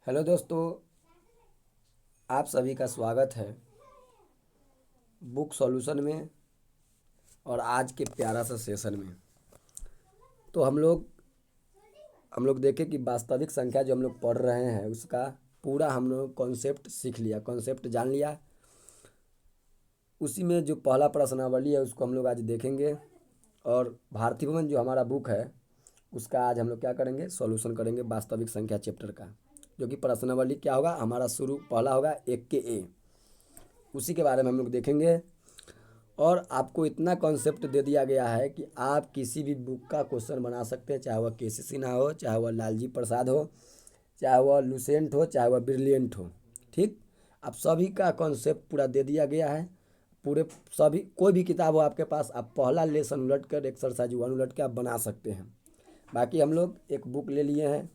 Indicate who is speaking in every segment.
Speaker 1: Hello दोस्तों, आप सभी का स्वागत है बुक सॉल्यूशन में और आज के प्यारा सा सेशन में। तो हम लोग देखें कि वास्तविक संख्या जो हम लोग पढ़ रहे हैं उसका पूरा हम लोग कॉन्सेप्ट सीख लिया, कॉन्सेप्ट जान लिया। उसी में जो पहला प्रश्नावली है उसको हम लोग आज देखेंगे और भारतीय भवन जो हमारा बुक है उसका आज हम लोग क्या करेंगे, सॉल्यूशन करेंगे वास्तविक संख्या चैप्टर का। जो कि प्रश्नावली क्या होगा, हमारा शुरू पहला होगा 1 के A, उसी के बारे में हम लोग देखेंगे। और आपको इतना कॉन्सेप्ट दे दिया गया है कि आप किसी भी बुक का क्वेश्चन बना सकते हैं, चाहे वह केसी सिन्हा हो, चाहे वह लालजी प्रसाद हो, चाहे वह लुसेंट हो, चाहे वह ब्रिलियंट हो। ठीक, आप सभी का कॉन्सेप्ट पूरा दे दिया गया है। पूरे सभी कोई भी किताब हो आपके पास, आप पहला लेसन उलट कर एक्सरसाइज 1 उलट के आप बना सकते हैं। बाकी हम लोग एक बुक ले लिए हैं,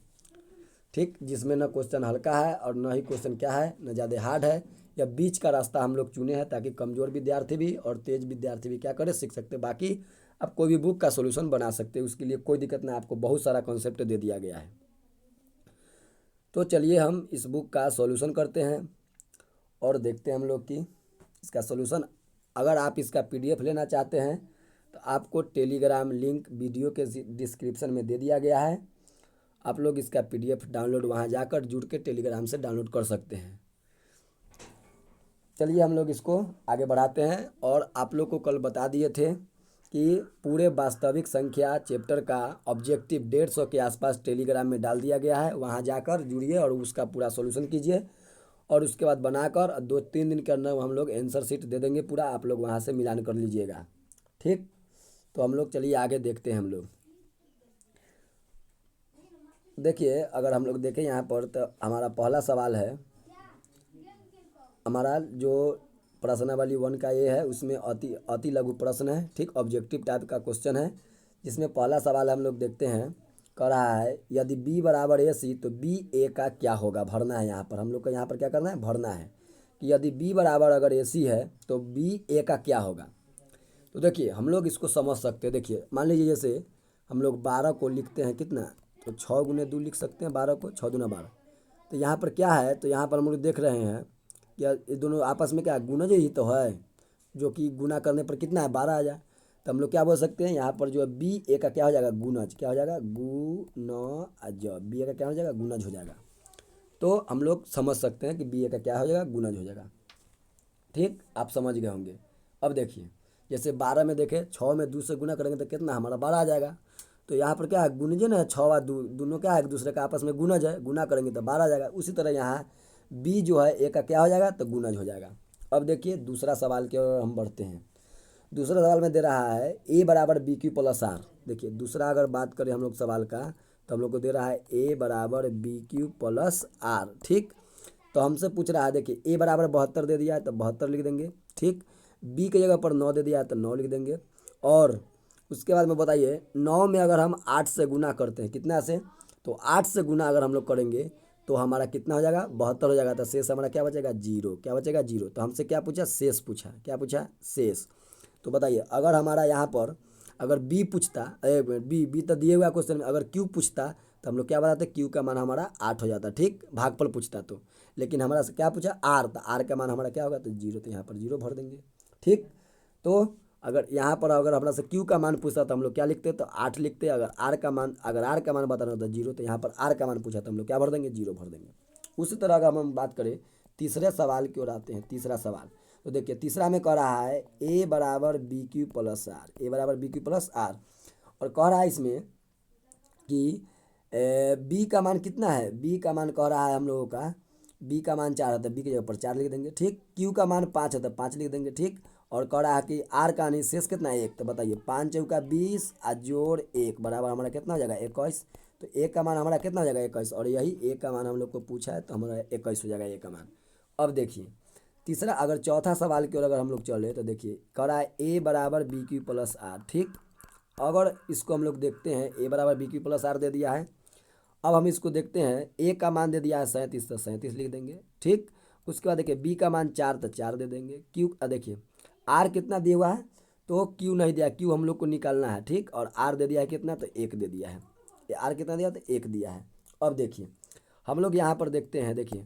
Speaker 1: ठीक, जिसमें न क्वेश्चन हल्का है और न ही क्वेश्चन क्या है, न ज़्यादा हार्ड है। या बीच का रास्ता हम लोग चुने हैं ताकि कमज़ोर विद्यार्थी भी और तेज विद्यार्थी भी क्या करे, सीख सकते। बाकी आप कोई भी बुक का सॉल्यूशन बना सकते हैं, उसके लिए कोई दिक्कत नहीं, आपको बहुत सारा कॉन्सेप्ट दे दिया गया है। तो चलिए हम इस बुक का सॉल्यूशन करते हैं और देखते हैं हम लोग कि इसका सॉल्यूशन। अगर आप इसका पीडीएफ लेना चाहते हैं तो आपको टेलीग्राम लिंक वीडियो के डिस्क्रिप्शन में दे दिया गया है। आप लोग इसका पीडीएफ डाउनलोड वहां जाकर जुड़ के टेलीग्राम से डाउनलोड कर सकते हैं। चलिए हम लोग इसको आगे बढ़ाते हैं। और आप लोग को कल बता दिए थे कि पूरे वास्तविक संख्या चैप्टर का ऑब्जेक्टिव 150 के आसपास टेलीग्राम में डाल दिया गया है, वहां जाकर जुड़िए और उसका पूरा सॉल्यूशन कीजिए। और उसके बाद बनाकर 2-3 दिन के अंदर हम लोग आंसर शीट दे देंगे पूरा, आप लोग वहाँ से मिलान कर लीजिएगा। ठीक, तो हम लोग चलिए आगे देखते हैं। हम लोग देखिए, अगर हम लोग देखें यहाँ पर तो हमारा पहला सवाल है, हमारा जो प्रश्नावली 1 का ये है उसमें अति अति लघु प्रश्न है, ठीक, ऑब्जेक्टिव टाइप का क्वेश्चन है। जिसमें पहला सवाल हम लोग देखते हैं, कह रहा है यदि b बराबर AC तो b a का क्या होगा, भरना है। यहाँ पर हम लोग को यहाँ पर क्या करना है, भरना है कि यदि b बराबर अगर AC है तो b a का क्या होगा। तो देखिए हम लोग इसको समझ सकते हैं। देखिए मान लीजिए जैसे हम लोग 12 को लिखते हैं कितना, तो 6 × 2 लिख सकते हैं, 12 को 6 × 12। तो यहाँ पर क्या है, तो यहाँ पर हम लोग देख रहे हैं कि ये दोनों आपस में क्या गुणज ही तो है, जो कि गुना करने पर कितना है, 12 आ जाए। तो हम लोग क्या बोल सकते हैं, यहाँ पर जो है बी ए का क्या हो जाएगा, गुणज। क्या हो जाएगा, गुणज। बी ए का क्या हो जाएगा, गुणज हो जाएगा। तो हम लोग समझ सकते हैं कि बी ए का क्या हो जाएगा, गुणज हो जाएगा। ठीक, आप समझ गए होंगे। अब देखिए जैसे 12 में देखें, 6 में 2 से गुना करेंगे तो कितना हमारा 12 आ जाएगा। तो यहाँ पर क्या है, गुणजन है, 6 और 2 दोनों क्या है, एक दूसरे का आपस में गुणज है, गुना करेंगे तो 12 आ जाएगा। उसी तरह यहाँ बी जो है ए का क्या हो जाएगा, तो गुणज हो जाएगा। अब देखिए दूसरा सवाल की ओर हम बढ़ते हैं। दूसरा सवाल में दे रहा है ए बराबर बी क्यू प्लस आर। देखिए दूसरा अगर बात करें हम लोग सवाल का, तो हम लोग को दे रहा है ए बराबर बी क्यू प्लस आर। ठीक, तो हमसे पूछ रहा है, देखिए ए बराबर 72 दे दिया है तो 72 लिख देंगे। ठीक, बी की जगह पर 9 दे दिया है तो 9 लिख देंगे। और उसके बाद में बताइए 9 में अगर हम 8 से गुना करते हैं, कितना से, तो 8 से गुना अगर हम लोग करेंगे तो हमारा कितना हो जाएगा, 72 हो जाएगा। तो शेष हमारा क्या बचेगा, जीरो। क्या बचेगा, जीरो। तो हमसे क्या पूछा, शेष पूछा। क्या पूछा, शेष। तो बताइए अगर हमारा यहाँ पर अगर बी पूछता, बी बी तो दिए हुआ क्वेश्चन में, अगर क्यू पूछता तो हम लोग क्या बताते, क्यू का मान हमारा 8 हो जाता। ठीक, भागफल पूछता तो। लेकिन हमारा से क्या पूछा, आर, तो आर का मान हमारा क्या होगा, तो जीरो। तो यहाँ पर जीरो भर देंगे। ठीक, तो अगर यहाँ पर अगर हमारा से क्यू का मान पूछता तो हम लोग क्या लिखते, तो 8 लिखते। अगर आर का मान बताना होता जीरो, तो यहाँ पर आर का मान पूछा तो हम लोग क्या भर देंगे, जीरो भर देंगे। उसी तरह अगर हम बात करें तीसरे सवाल की ओर आते हैं। तीसरा सवाल, तो देखिए तीसरा में कह रहा है ए बराबर बी क्यू प्लस आर। ए बराबर बी क्यू प्लस आर, और कह रहा है इसमें कि बी का मान कितना है, बी का मान कह रहा है हम लोगों का, बी का मान 4 है तो बी की जगह पर 4 लिख देंगे। ठीक, क्यू का मान 5 है तो 5 लिख देंगे। ठीक, और कह रहा है कि आर का निशेष कितना है, 1। तो बताइए 5 चौका 20 और जोड़ 1 बराबर हमारा कितना हो जाएगा, 21। तो ए का मान हमारा कितना हो जाएगा, 21। और यही ए का मान हम लोग को पूछा है तो हमारा 21 हो जाएगा ए का मान। अब देखिए तीसरा, अगर चौथा सवाल की ओर अगर हम लोग चले तो देखिए कह रहा है ए बराबर बी क्यू प्लस आर। ठीक, अगर इसको हम लोग देखते हैं, ए बराबर बी क्यू प्लस आर दे दिया है। अब हम इसको देखते हैं, ए का मान दे दिया है 37 तो 37 लिख देंगे। ठीक, उसके बाद देखिए बी का मान 4 तो 4 दे देंगे। क्यू देखिए आर कितना दिया हुआ है, तो क्यू नहीं दिया, क्यू हम लोग को निकालना है। ठीक, और आर दे दिया है कितना, तो 1 दे दिया है। आर कितना दिया, तो 1 दिया है। अब देखिए हम लोग यहाँ पर देखते हैं, देखिए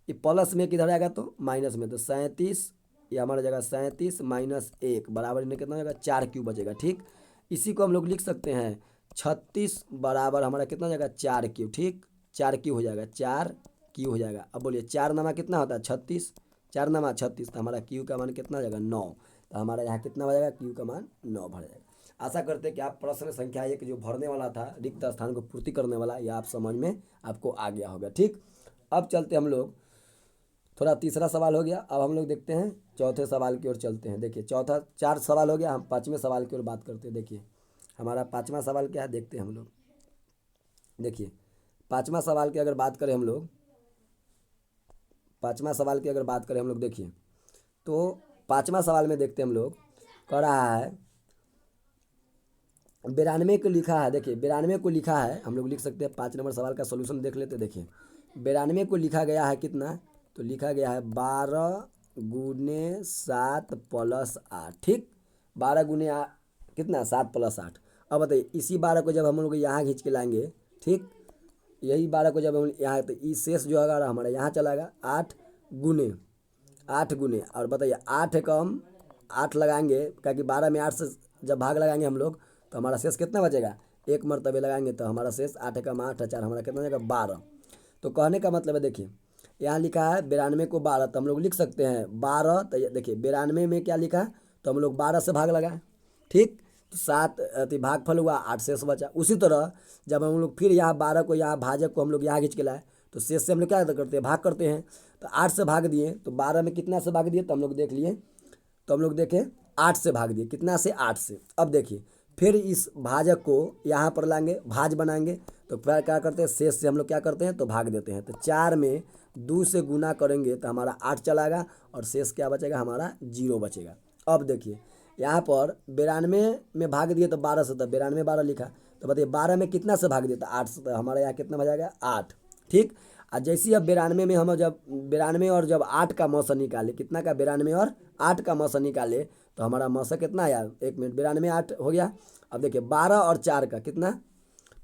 Speaker 1: ये प्लस में किधर आएगा तो माइनस में, तो 37 ये हमारा जगह 37 माइनस 1 बराबर इन्हें कितना हो जाएगा 4 क्यू बचेगा। ठीक, इसी को हम लोग लिख सकते हैं 36 बराबर हमारा कितना हो जाएगा 4 क्यू। ठीक, 4 क्यू हो जाएगा, 4 क्यू हो जाएगा। अब बोलिए 4 नमा कितना होता है 36, 4 नमा 36, तो हमारा क्यू का मान कितना हो जाएगा 9। तो हमारा यहाँ कितना हो जाएगा क्यू का मान 9 भर जाएगा। आशा करते हैं कि आप प्रश्न संख्या 1 जो भरने वाला था रिक्त स्थान को पूर्ति करने वाला, यह आप समझ में आपको आ गया होगा। ठीक, अब चलते हम लोग, थोड़ा तीसरा सवाल हो गया, अब हम लोग देखते हैं चौथे सवाल की ओर चलते हैं। देखिए चौथा 4 सवाल हो गया, हम पाँचवें सवाल की ओर बात करते हैं। देखिए हमारा पाँचवा सवाल क्या है देखते हैं हम लोग। देखिए पाँचवा सवाल की अगर बात करें हम लोग, पाँचवा सवाल की अगर बात करें हम लोग, देखिए तो पाँचवा सवाल में देखते हैं हम लोग, कह रहा है 92 को लिखा है। देखिए 92 को लिखा है, हम लोग लिख सकते हैं 5 नंबर सवाल का सोल्यूशन देख लेते हैं। देखिए 92 को लिखा गया है कितना, तो लिखा गया है 12 गुने 7 प्लस 8। ठीक, 12 गुने कितना 7 प्लस 8। अब बताइए इसी 12 को जब हम लोग यहाँ खींच के लाएंगे, ठीक, यही 12 को जब हम यहाँ, तो इस शेष जो है हमारा यहाँ चलाएगा 8 गुने, और बताइए 8 कम 8 लगाएंगे, क्योंकि 12 में 8 से जब भाग लगाएंगे हम लोग तो हमारा शेष कितना बचेगा, एक मरतबे लगाएंगे तो हमारा शेष 8 कम 8 4 हमारा कितना बचेगा 12। तो कहने का मतलब है, देखिए यहाँ लिखा है 92 को 12, तो हम लोग लिख सकते हैं 12। तो देखिए 92 में क्या लिखा है, तो हम लोग 12 से भाग लगाए। ठीक, तो 7 भागफल हुआ, 8 शेष बचा। उसी तरह जब हम लोग फिर यहाँ 12 को यहाँ भाजक को हम लोग यहाँ खींच के लाए, तो शेष से हम लोग क्या करते हैं भाग करते हैं। तो 8 से भाग दिए, तो 12 में कितना से भाग दिए, तो हम लोग देख लिए, तो हम लोग देखें 8 से भाग दिए, कितना से 8 से। अब देखिए फिर इस भाजक को यहाँ पर लाएंगे, भाज बनाएंगे, तो फिर क्या करते हैं शेष से हम लोग क्या करते हैं तो भाग देते हैं। तो 4 में 2 से गुना करेंगे तो हमारा 8 चलाएगा, और शेष क्या बचेगा हमारा 0 बचेगा। अब देखिए यहाँ पर 92 में भाग दिए तो 12 से, तो 92 12 लिखा, तो बताइए 12 में कितना से भाग दिया तो 8 से, तो हमारा यहाँ कितना बचेगा 8। ठीक, और जैसे ही अब 92 में हम जब 92 और जब 8 का मौसा निकाले, कितना का 92 और 8 का मौसा निकाले, तो हमारा मौसा कितना आया, 1 मिनट 92 8 हो गया। अब देखिए 12 और 4 का कितना,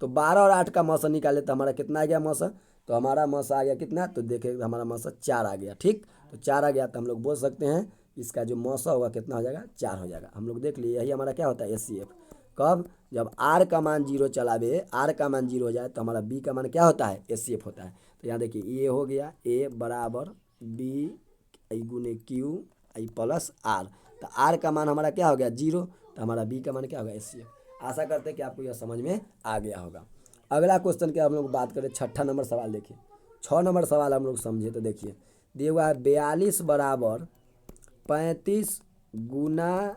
Speaker 1: तो 12 और 8 का मौसा निकाले तो हमारा कितना आ गया मौसा, तो हमारा मौसा आ गया कितना, तो देखिए हमारा मौसा 4 आ गया। ठीक, तो 4 आ गया, तो हम लोग बोल सकते हैं इसका जो मौसा होगा कितना हो जाएगा 4 हो जाएगा। हम लोग देख लिए यही हमारा क्या होता है HCF। कब, जब R का मान 0 चलावे, R का मान 0 हो जाए तो हमारा B का मान क्या होता है HCF होता है। तो यहाँ देखिए ये हो गया A बराबर B आई गुने Q आई प्लस R, तो R का मान हमारा क्या हो गया 0, तो हमारा B का मान क्या होगा HCF। आशा करते हैं कि आपको यह समझ में आ गया होगा। अगला क्वेश्चन की हम लोग बात करें, 6ठा नंबर सवाल। देखिए 6 नंबर सवाल हम लोग समझे, तो देखिए दिया हुआ है 42 बराबर 35 गुना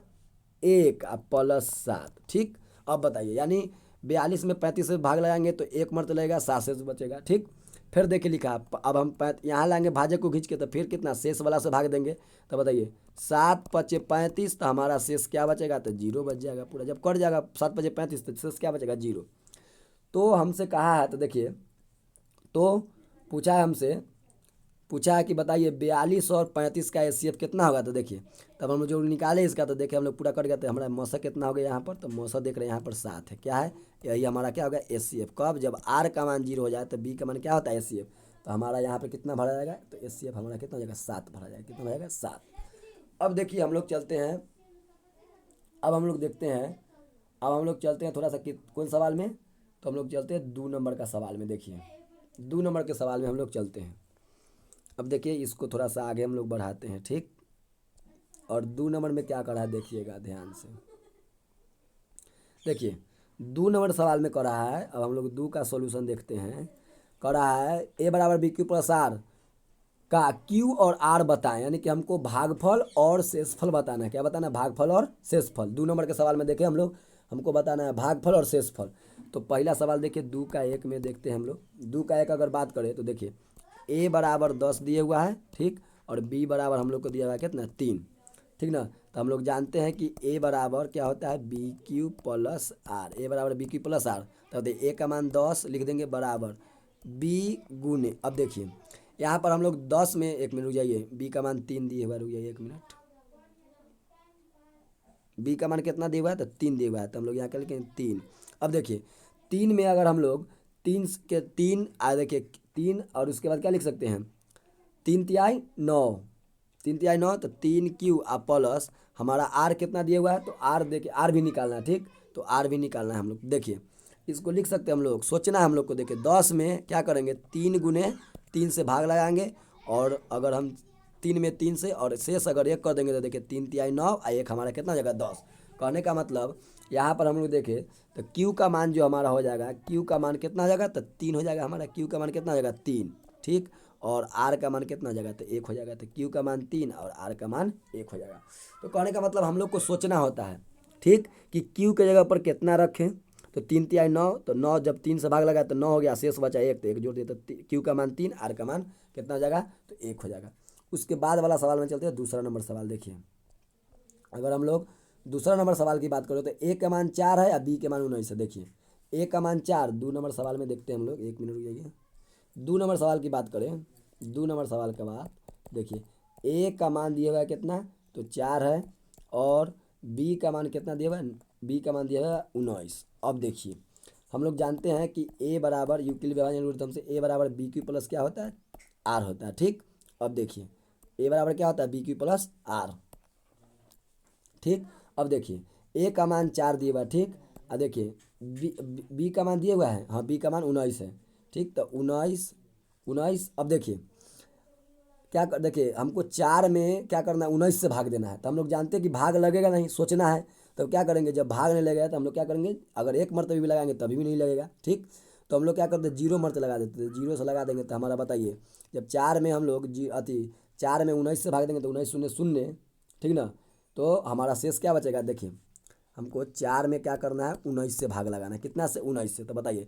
Speaker 1: 1 प्लस 7। ठीक, अब बताइए यानी 42 में 35 से भाग लगाएंगे तो 1 मर्त लगेगा, 7 से बचेगा। ठीक, फिर देखिए लिखा, अब हम यहाँ लाएंगे भाजक को खींच के, तो फिर कितना शेष वाला से भाग देंगे, तो बताइए 7 पचे 35, तो हमारा शेष क्या बचेगा, तो 0 बच जाएगा पूरा। जब कट जाएगा 7 पचे 35 तो शेष क्या बचेगा 0। तो हमसे कहा है, तो देखिए तो पूछा है हमसे, पूछा है कि बताइए 42 और 35 का HCF कितना होगा। तो देखिए तब हम जो निकाले इसका, तो देखिए हम लोग पूरा कट गया, तो हमारा मौसा कितना हो गया यहाँ पर, तो मौसा देख रहे हैं यहाँ पर 7 है, क्या है यही हमारा क्या होगा HCF। कब, जब R का मान 0 हो जाए तो B का मान क्या होता है HCF, तो हमारा यहाँ पर कितना भरा जाएगा, तो HCF हमारा कितना हो जाएगा 7 भरा जाएगा, कितना भरा जाएगा 7। अब देखिए हम लोग चलते हैं, अब हम लोग देखते हैं, अब हम लोग चलते हैं थोड़ा सा कौन सवाल में, तो हम लोग चलते हैं 2 नंबर का सवाल में। देखिए 2 नंबर के सवाल में हम लोग चलते हैं। अब देखिए इसको थोड़ा सा आगे हम लोग बढ़ाते हैं। ठीक, और 2 नंबर में क्या करा है देखिएगा ध्यान से। देखिए 2 नंबर सवाल में कर रहा है, अब हम लोग 2 का सॉल्यूशन देखते हैं। कर रहा है A बराबर BQ प्लस R का Q और R बताएं, यानी कि हमको भागफल और शेषफल बताना है। क्या बताना है, भागफल और शेषफल। 2 नंबर के सवाल में देखें हम लोग, हमको बताना है भागफल और शेषफल। तो पहला सवाल देखिए 2 का 1 में देखते हैं हम लोग। 2 का 1 अगर बात करें तो देखिए A बराबर 10 दिए हुआ है, ठीक, और B बराबर हम लोग को दिया हुआ है कितना 3। ठीक ना, तो हम लोग जानते हैं कि A बराबर क्या होता है BQ प्लस R, A बराबर BQ प्लस R। तो A का मान 10 लिख देंगे बराबर B गुने, अब देखिए यहाँ पर हम लोग 10 में, 1 मिनट रुक जाइए, B का मान 3 दिए हुआ, रुक जाइए 1 मिनट, B का मान कितना दिया हुआ है, तो 3 दिया हुआ है, तो हम लोग यहाँ क्या लिखेंगे 3। अब देखिए 3 में अगर हम लोग 3 के 3 देखिए 3 और उसके बाद क्या लिख सकते हैं 3 तिहाई 9, 3 तिहाई 9 तो 3Q प्लस हमारा R कितना दिया हुआ है तो R देखिए R भी निकालना है ठीक, तो R भी निकालना है हम लोग। देखिए इसको लिख सकते हैं हम लोग, सोचना है हम लोग को। देखिए 10 में क्या करेंगे 3 × 3 से भाग लगाएंगे, और अगर हम 3 में 3 से और शेष अगर 1 कर देंगे तो देखिए 3 तिहाई 9 और 1 हमारा कितना हो जाएगा 10। कहने का मतलब यहाँ पर हम लोग देखें तो Q का मान जो हमारा हो जाएगा, Q का मान कितना हो जाएगा तो 3 हो जाएगा हमारा। Q का मान कितना हो जाएगा 3 ठीक, और R का मान कितना हो जाएगा तो 1 हो जाएगा। तो Q का मान 3 और R का मान 1 हो जाएगा। तो कहने का मतलब हम लोग को सोचना होता है ठीक कि Q के जगह पर कितना रखें, तो 3 तिहाई 9 तो 9 जब 3 से भाग लगा तो 9 हो गया, शेष बचा 1 तो 1 जोड़ दिया, तो Q का मान 3 R का मान कितना हो जाएगा तो 1 हो जाएगा। उसके बाद वाला सवाल में चलते हैं, दूसरा नंबर सवाल। देखिए अगर हम लोग दूसरा नंबर सवाल की बात करें तो A का मान 4 है या B के मान 19 है। देखिए A का मान 4, 2 नंबर सवाल में देखते हैं हम लोग, 1 मिनट रुक जाइए। 2 नंबर सवाल की बात करें, 2 नंबर सवाल के बाद देखिए A का मान दिया हुआ है कितना तो 4 है, और B का मान कितना दिया हुआ है, B का मान दिया हुआ है 19। अब देखिए हम लोग जानते हैं कि A बराबर यूक्लिड विभाजन एल्गोरिथम से A बराबर BQ प्लस क्या होता है R होता है ठीक। अब देखिए A बराबर क्या होता है BQ प्लस R ठीक। अब देखिए A का मान 4 दिया हुआ है ठीक, और देखिए B का मान दिया हुआ है, हाँ B का मान 19 है ठीक, तो 19। अब देखिए क्या कर, देखिए हमको 4 में क्या करना है 19 से भाग देना है, तो हम लोग जानते हैं कि भाग लगेगा नहीं, सोचना है। तो क्या करेंगे जब भाग नहीं लगेगा तो हम लोग क्या करेंगे, अगर 1 मरतबे भी लगाएंगे तभी भी नहीं लगेगा ठीक। तो हम लोग क्या करते हैं 0 मरतबे लगा देते हैं, 0 से लगा देंगे तो हमारा बताइए जब 4 में हम लोग 4 में 19 से भाग देंगे तो 19 शून्य शून्य ठीक ना, तो हमारा शेष क्या बचेगा। देखिए हमको 4 में क्या करना है 19 से भाग लगाना है, कितना से 19 से, तो बताइए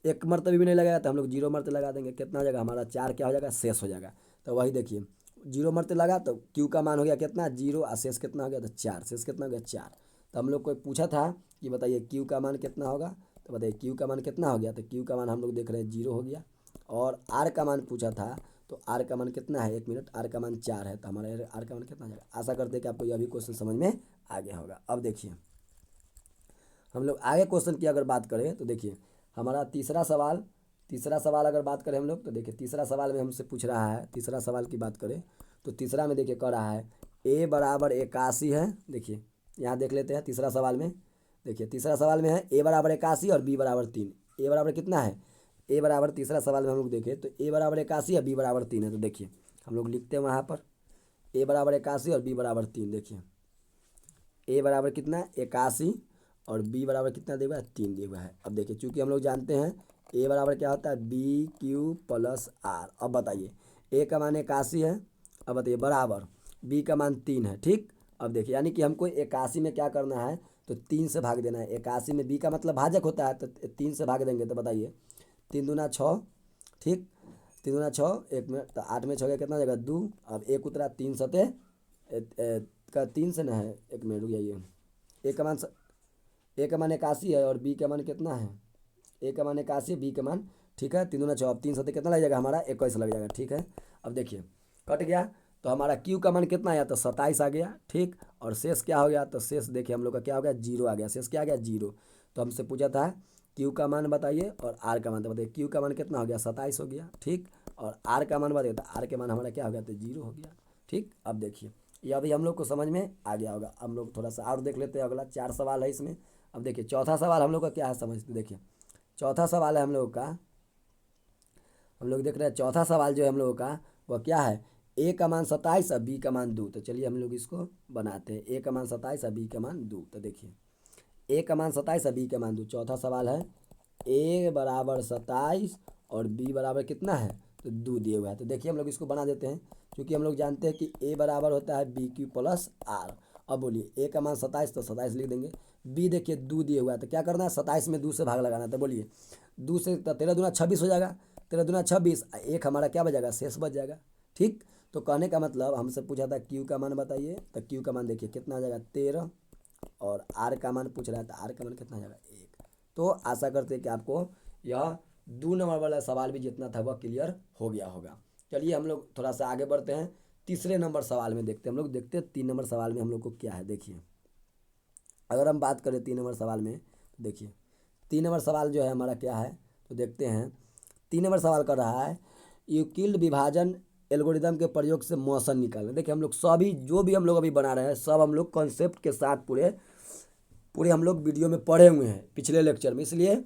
Speaker 1: 1 मरतबे भी नहीं लगाया तो हम लोग 0 मरतबे लगा देंगे, कितना हो जाएगा हमारा 4 क्या हो जाएगा शेष हो जाएगा। तो वही देखिए 0 मरतबे लगा तो Q का मान हो गया कितना 0, और शेष कितना हो गया तो 4, शेष कितना हो गया 4। तो हम लोग को पूछा था कि बताइए Q का मान कितना होगा, तो बताइए Q का मान कितना हो गया, तो Q का मान हम लोग देख रहे हैं 0 हो गया। और R का मान पूछा था तो R का मान कितना है, 1 मिनट, R का मान 4 है, तो हमारा R का मान कितना हो जाएगा। आशा करते हैं कि आपको यह भी क्वेश्चन समझ में आ गया होगा। अब देखिए हम लोग आगे क्वेश्चन की अगर बात करें तो देखिए हमारा तीसरा सवाल अगर बात करें हम लोग तो देखिए तीसरा सवाल में हमसे पूछ रहा है, तीसरा सवाल की बात करें तो तीसरा में देखिए कह रहा है A बराबर 81 है। देखिए यहाँ देख लेते हैं तीसरा सवाल में, देखिए तीसरा सवाल में है A बराबर 81 और B बराबर 3। A बराबर कितना है, A बराबर तीसरा सवाल में हम लोग देखें तो A बराबर 81 और B बराबर 3 है। तो देखिए हम लोग लिखते हैं वहाँ पर A बराबर 81 और B बराबर 3। देखिए A बराबर कितना है 81 और B बराबर कितना दिया हुआ है 3 दिया हुआ है। अब देखिए चूंकि हम लोग जानते हैं A बराबर क्या होता है BQ प्लस R। अब बताइए A का मान 81 है, अब बताइए बराबर B का मान 3 है ठीक। अब देखिए यानी कि हमको 81 में क्या करना है तो 3 से भाग देना है। 81 में B का मतलब भाजक होता है, तो 3 से भाग देंगे तो बताइए 3 दूना 6 ठीक, 3 दूना 6, 1 मिनट, तो 8 में 6 गया कितना हो जाएगा 2। अब 1 उतरा 3 सते का 3 से ना है, 1 मिनट रुक जाइए। ए का मान 81 है और बी का मान कितना है, ए का मान 81 बी का मान ठीक है 3 दूना 6, अब 3 सते कितना लग जाएगा हमारा 21 लग जाएगा ठीक है। अब देखिए कट गया तो हमारा क्यू का मान कितना आया तो 27 आ गया ठीक, और शेष क्या हो गया तो शेष देखिए हम लोग का क्या हो गया 0 आ गया, शेष क्या आ गया 0। तो हमसे पूछा था क्यू का मान बताइए और आर का मान, तो बताइए क्यू का मान कितना हो गया 27 हो गया ठीक, और आर का मान बताइए तो आर के मान हमारा क्या हो गया तो 0 हो गया ठीक। अब देखिए ये अभी हम लोग को समझ में आ गया होगा। हम लोग थोड़ा सा और देख लेते हैं, अगला 4 सवाल है इसमें। अब देखिए चौथा सवाल हम लोग का क्या है समझते, देखिए चौथा सवाल है हम लोग का, हम लोग देख रहे हैं चौथा सवाल जो है हम लोगों का वह क्या है ए का मान 27 और बी का मान 2। तो चलिए हम लोग इसको बनाते हैं, ए का मान 27 और बी का मान 2। तो देखिए ए का मान 27 और बी का मान 2, चौथा सवाल है ए बराबर 27 और बी बराबर कितना है तो 2 दिए हुआ है। तो देखिए हम लोग इसको बना देते हैं, क्योंकि हम लोग जानते हैं कि ए बराबर होता है बी क्यू प्लस आर। अब बोलिए ए का मान 27 तो 27 लिख देंगे, बी देखिए 2 दिए हुआ है तो क्या करना है 27 में 2 से भाग लगाना है। तो बोलिए 2 से 13 दूना 26 हो जाएगा, 13 दूना 26, एक हमारा क्या बच जाएगा शेष बच जाएगा ठीक। तो कहने का मतलब हमसे पूछा था क्यू का मान बताइए, तो क्यू का मान देखिए कितना आ जाएगा 13, और आर का मान पूछ रहा है तो आर का मान कितना आ जाएगा 1। तो आशा करते हैं कि आपको यह 2 नंबर वाला सवाल भी जितना था वह क्लियर हो गया होगा। चलिए हम लोग थोड़ा सा आगे बढ़ते हैं, तीसरे नंबर सवाल में देखते हैं हम लोग, देखते हैं 3 नंबर सवाल में हम लोग को क्या है। देखिए अगर हम बात करें 3 नंबर सवाल में तो देखिए 3 नंबर सवाल जो है हमारा क्या है तो देखते हैं 3 नंबर सवाल कर रहा है यूक्लिड विभाजन एल्गोरिदम के प्रयोग से मोशन निकालना। देखिए हम लोग सभी जो भी हम लोग अभी बना रहे हैं सब हम लोग कॉन्सेप्ट के साथ पूरे पूरे हम लोग वीडियो में पढ़े हुए हैं पिछले लेक्चर में, इसलिए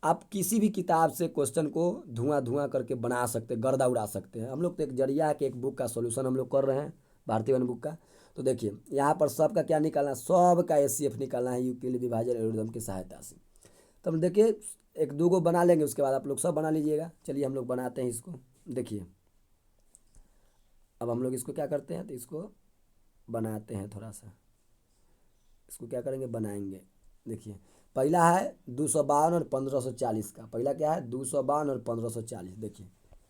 Speaker 1: आप किसी भी किताब से क्वेश्चन को धुआं धुआं करके बना सकते हैं, गर्दा उड़ा सकते हैं। हम लोग तो एक जरिया के एक बुक का सॉल्यूशन हम लोग कर रहे हैं, भारतीय वन बुक का। तो देखिए यहाँ पर सबका क्या निकालना है, सब का एचसीएफ निकालना है यूक्लिड विभाजन एल्गोरिदम की सहायता से। तो हम देखिए एक दो गो बना लेंगे, उसके बाद आप लोग सब बना लीजिएगा। चलिए हम लोग बनाते हैं इसको। देखिए अब हम लोग इसको क्या करते हैं, तो इसको बनाते हैं थोड़ा सा, इसको क्या करेंगे, बनाएंगे। देखिए पहला है 252 और 1540 का। पहला क्या है 252 और 1540। देखिए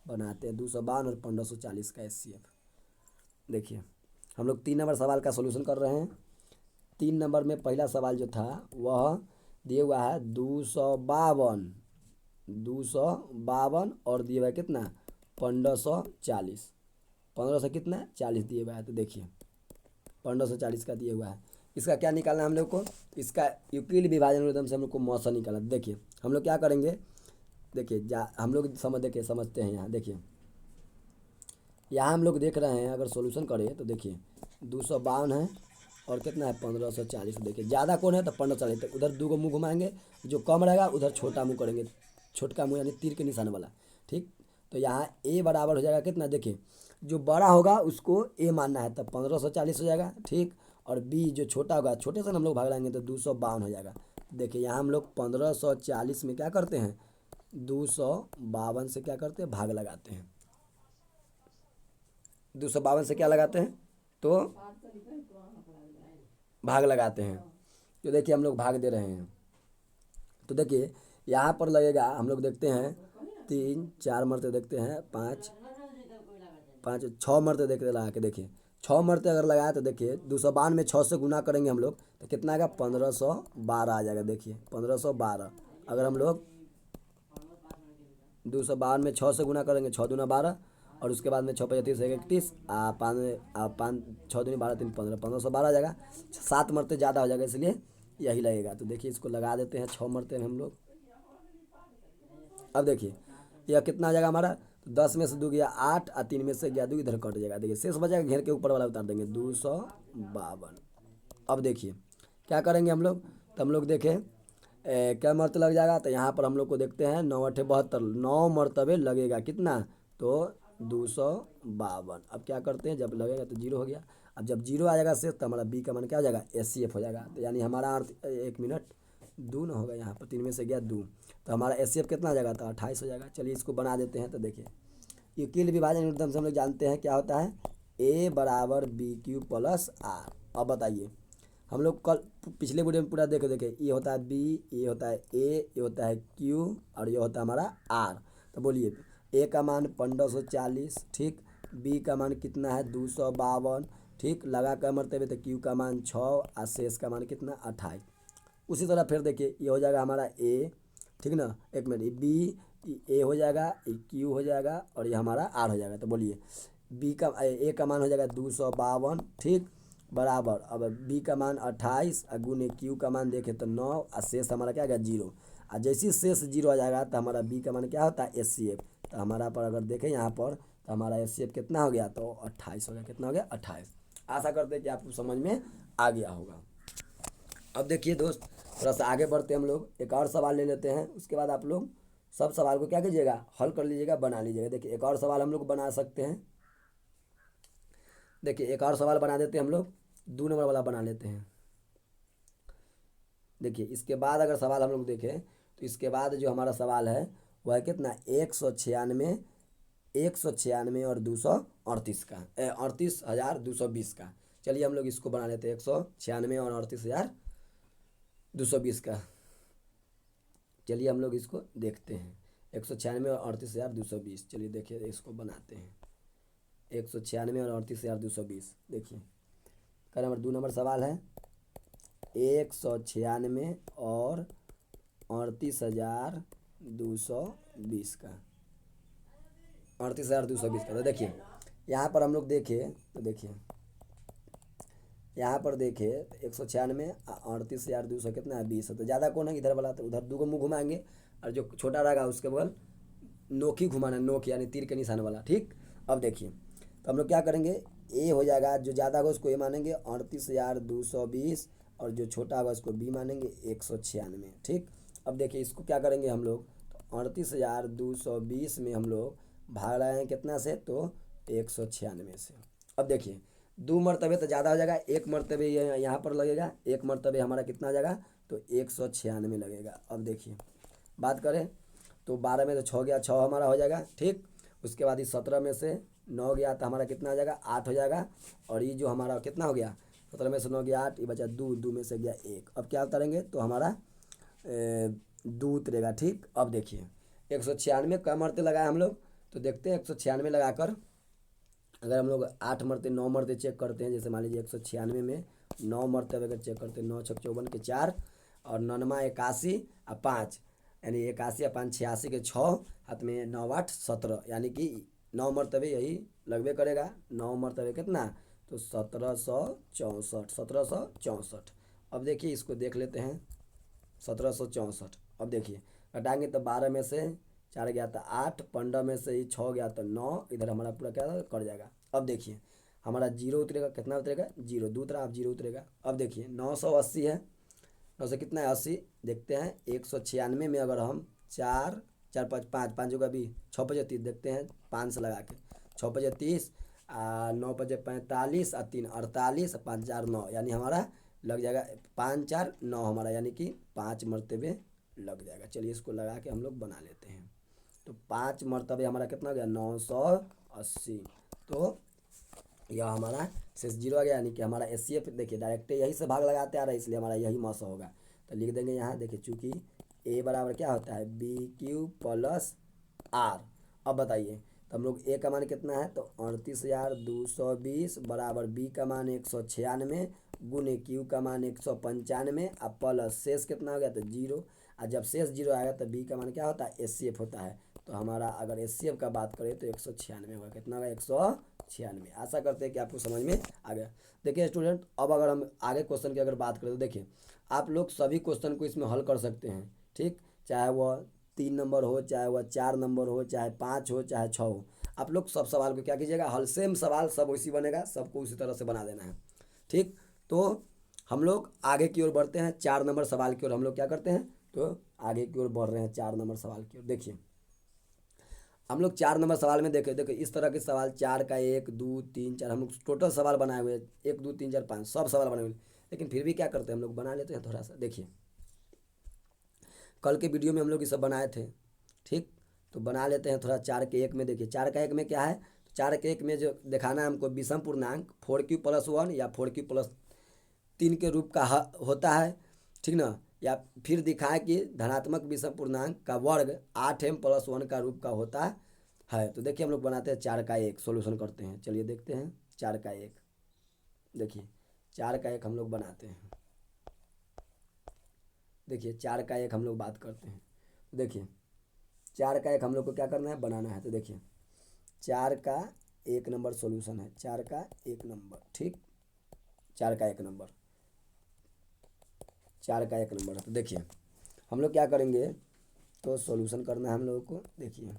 Speaker 1: बनाते हैं 252 और 1540 का एचसीएफ। देखिए हम लोग 3 नंबर सवाल का सॉल्यूशन कर रहे हैं। 3 नंबर में पहला सवाल जो था वह दिए हुआ है 252 और दिए हुआ है कितना 1540। 1500 कितना 40 दिए हुआ है। तो देखिए 1540 का दिए हुआ है। इसका क्या निकालना है हम लोग को, इसका यूक्लिड विभाजन एल्गोरिथम से हम लोग को मोशन निकालना। देखिए हम लोग क्या करेंगे, देखिए हम लोग समझते हैं। यहाँ देखिए यहाँ हम लोग देख रहे हैं, अगर सॉल्यूशन करें तो देखिए 252 है और कितना है 1540। देखिए ज़्यादा कौन है तो 1540, तो उधर दो को मुँह घुमाएंगे, जो कम रहेगा उधर छोटा मुँह करेंगे, छोटका मुँह यानी तीर के निशान वाला। ठीक, तो यहाँ ए बराबर हो जाएगा कितना, देखिए जो बड़ा होगा उसको ए मानना है, तब 1540 हो जाएगा। ठीक, और बी जो छोटा होगा, छोटे से हम लोग भाग लाएंगे तो 252 हो जाएगा। देखिए यहाँ हम लोग 1540 में क्या करते हैं, 252 से क्या करते हैं, भाग लगाते हैं। 252 से क्या लगाते हैं, तो भाग लगाते हैं। तो देखिए हम लोग भाग दे रहे हैं। तो देखिए यहाँ पर लगेगा, हम लोग देखते हैं 3 4 मरते देखते हैं, 5 6 मरते देखते लगा के। देखिए 6 मरते अगर लगाया तो देखिए 252 में 6 से गुना करेंगे हम लोग तो कितना आएगा 1512 आ जाएगा। देखिए 1512 अगर हम लोग 252 में 6 से गुना करेंगे, 6 दूना 12 और उसके बाद में 6 35 31 पाँच 6 दूनी 12 3 15 1512 आ जाएगा। 7 मरते ज़्यादा हो जाएगा इसलिए यही लगेगा। तो देखिए इसको लगा देते हैं 6 मरते में हम लोग। अब देखिए यह कितना आ जाएगा हमारा, तो 10 में से 2 गया 8 और 3 में से गया 2, इधर कट जाएगा। देखिए शेष बचेगा, घेर के ऊपर वाला उतार देंगे 252। अब देखिए क्या करेंगे हम लोग, तो हम लोग देखें क्या मरते लग जाएगा, तो यहाँ पर हम लोग को देखते हैं 9 8 72, 9 मरतबे लगेगा कितना, तो 252। अब क्या करते हैं, जब लगेगा तो 0 हो गया। अब जब 0 आ जाएगा शेष तो हमारा बी का मान क्या हो जाएगा, एचसीएफ हो जाएगा। तो यानी हमारा अर्थ 1 मिनट 2 ना होगा, यहाँ पर 3 में से गया 2, तो हमारा एचसीएफ कितना आ जाएगा, तो 28 हो जाएगा। चलिए इसको बना देते हैं। तो देखिए यूक्लिड विभाजन एल्गोरिथम से हम लोग जानते हैं क्या होता है, ए बराबर बी क्यू प्लस आर। अब बताइए हम लोग कल पिछले वीडियो में पूरा देखे ये होता है बी, ये होता है ए, ये होता है क्यू और ये होता है हमारा आर। तो बोलिए ए का मान 1540, ठीक, बी का मान कितना है 252, ठीक, लगा कर मरते हुए तो क्यू का मान 6 और शेष का मान कितना 28। उसी तरह फिर देखिए ये हो जाएगा हमारा ए, ठीक ना, एक मिनट, बी ए हो जाएगा, ये क्यू हो जाएगा और ये हमारा आर हो जाएगा। तो बोलिए बी का ए का मान हो जाएगा 252, ठीक, बराबर अब बी का मान 28 और गुने क्यू का मान देखें तो 9 और शेष हमारा क्या गया 0। और जैसे ही शेष 0 आ जाएगा तो हमारा बी का मान क्या होता है एचसीएफ। तो हमारा पर अगर देखें यहाँ पर तो हमारा एचसीएफ कितना हो गया, तो 28 हो गया। कितना हो गया 28। आशा करते हैं कि आपको समझ में आ गया होगा। अब देखिए दोस्त थोड़ा सा आगे बढ़ते हम लोग, एक और सवाल ले लेते हैं, उसके बाद आप लोग सब सवाल को क्या कीजिएगा, हल कर लीजिएगा, बना लीजिएगा। देखिए एक और सवाल हम लोग बना सकते हैं। देखिए एक और सवाल बना देते हैं हम लोग, 2 नंबर वाला बना लेते हैं। देखिए इसके बाद अगर सवाल हम लोग देखें तो इसके बाद जो हमारा सवाल है वह है कितना 196 और 238 का 38,220 का। चलिए हम लोग इसको बना लेते हैं 196 और 38,220 का। चलिए हम लोग इसको देखते हैं 196 और 38,220। चलिए देखिए इसको बनाते हैं 196 और 38,220। देखिए का नंबर 2 नंबर सवाल है 196 और 38,220 का, 38,220 का। तो देखिए यहाँ पर हम लोग देखें तो देखिए यहाँ पर देखें 196 और 38,200 कितना है 20 है। तो ज़्यादा कौन है इधर वाला, तो उधर 2 को मुँह घुमाएंगे और जो छोटा रहेगा उसके बगल नोक ही घुमाना, नोक यानी तीर के निशान वाला। ठीक, अब देखिए तो हम लोग क्या करेंगे, ए हो जाएगा, जो ज़्यादा होगा उसको ए मानेंगे 38,220, और जो छोटा होगा उसको बी मानेंगे 196। ठीक, अब देखिए इसको क्या करेंगे हम लोग, तो 38,220 में हम लोग भाग रहे हैं कितना से, तो 196 से। अब देखिए 2 मरतबे तो ज़्यादा हो जाएगा, 1 मरतबे ये यहाँ पर लगेगा, 1 मरतबे हमारा कितना आ जाएगा, तो 196 लगेगा। अब देखिए बात करें तो 12 में तो 6 गया, 6 हमारा हो जाएगा। ठीक, उसके बाद इस 17 में से 9 गया तो हमारा कितना आ जाएगा, 8 हो जाएगा। और ये जो हमारा कितना हो गया, 17 में से 9 गया 8, ये बचा 2, 2 में से गया 1। अब क्या उतारेंगे, तो हमारा 2 उतरेगा। ठीक, अब देखिए 196 का मरते लगाए हम लोग, तो देखते हैं 196 लगाकर अगर हम लोग 8 मरते 9 मरते चेक करते हैं, जैसे मान लीजिए 196 में 9 मरतबे अगर चेक करते हैं, 9 छक 54 के 4, और 9 81 और 5, यानी 81 और 5 86 के 6, हाथ में 9 8 17, यानी कि 9 मरतबे यही लगभे करेगा। 9 मरतबे कितना, तो 1764, 1764। अब देखिए इसको देख लेते हैं, 1764। अब देखिए घटाएंगे तो 12 में से 4 गया तो 8, 15 में से 6 गया तो 9, इधर हमारा पूरा क्या कट जाएगा। अब देखिए हमारा जीरो उतरेगा, कितना उतरेगा, जीरो, 2 उतरा, अब जीरो उतरेगा। अब देखिए 980 है, 9 से कितना है 80, देखते हैं 196 में अगर हम 4 4 5 5 5 होगा भी 6 पचे 30, देखते हैं 5 से लगा के 6 पचे 30, 9 पचे 45, और 3 48, 5 4 9, यानी हमारा लग जाएगा 5 4 9 हमारा, यानी कि 5 मरतबे लग जाएगा। चलिए इसको लगा के हम लोग बना लेते हैं। तो 5 मरतबे हमारा कितना हो गया, 980। तो यह हमारा शेष जीरो आ गया, यानी कि हमारा एचसीएफ देखिए डायरेक्ट यही से भाग लगाते आ रहा है, इसलिए हमारा यही मौस होगा। तो लिख देंगे यहाँ, देखिए चूँकि ए बराबर क्या होता है, बी क्यू प्लस आर। अब बताइए तो हम लोग ए का मान कितना है, तो 38,220 बराबर बी का मान 196 गुने क्यू का मान 195, और प्लस शेष कितना हो गया, तो जीरो। और जब शेष जीरो आएगा तो बी का मान क्या होता है, एचसीएफ होता है। तो हमारा अगर एचसीएफ का बात करें तो 196 होगा, कितना होगा, 196। आशा करते हैं कि आपको समझ में आ गया। देखिए स्टूडेंट, अब अगर हम आगे क्वेश्चन की अगर बात करें तो देखिए आप लोग सभी क्वेश्चन को इसमें हल कर सकते हैं। ठीक, चाहे वह 3 नंबर हो, चाहे वह 4 नंबर हो, चाहे 5 हो, चाहे 6 हो, आप लोग सब सवाल को क्या कीजिएगा, हल सेम सवाल सब उसी बनेगा, सबको उसी तरह से बना देना है। ठीक, तो हम लोग आगे की ओर बढ़ते हैं, 4 नंबर सवाल की ओर हम लोग क्या करते हैं, तो आगे की ओर बढ़ रहे हैं 4 नंबर सवाल की ओर। देखिए हम लोग 4 नंबर सवाल में देखे देखो इस तरह के सवाल 4 का 1 2 3 4 हम लोग टोटल सवाल बनाए हुए हैं, 1 2 3 4 5 सब सवाल बनाए हुए हैं, लेकिन फिर भी क्या करते हैं हम लोग बना लेते हैं थोड़ा सा। देखिए कल के वीडियो में हम लोग ये सब बनाए थे। ठीक, तो बना लेते हैं थोड़ा 4 के 1 में। देखिए 4 का 1 में क्या है, तो 4 के 1 में जो दिखाना है हमको विषम पूर्णांक 4q+1 या 4q+3 के रूप का होता है। ठीक ना, या फिर दिखाएं कि धनात्मक विषम पूर्णांक का वर्ग 8m+1 का रूप का होता है। तो देखिए हम लोग बनाते हैं 4 का 1 सॉल्यूशन करते हैं। चलिए देखते हैं 4 का 1। देखिए 4 का 1 हम लोग बनाते हैं। देखिए 4 का 1 हम लोग बात करते हैं। देखिए 4 का 1 हम लोग को क्या करना है, बनाना है। तो देखिए 4 का 1 नंबर सॉल्यूशन है, 4 का 1 नंबर। ठीक, 4 का 1 नंबर, 4 का 1 नंबर। तो देखिए हम लोग क्या करेंगे, तो सॉल्यूशन करना है हम लोगों को। देखिए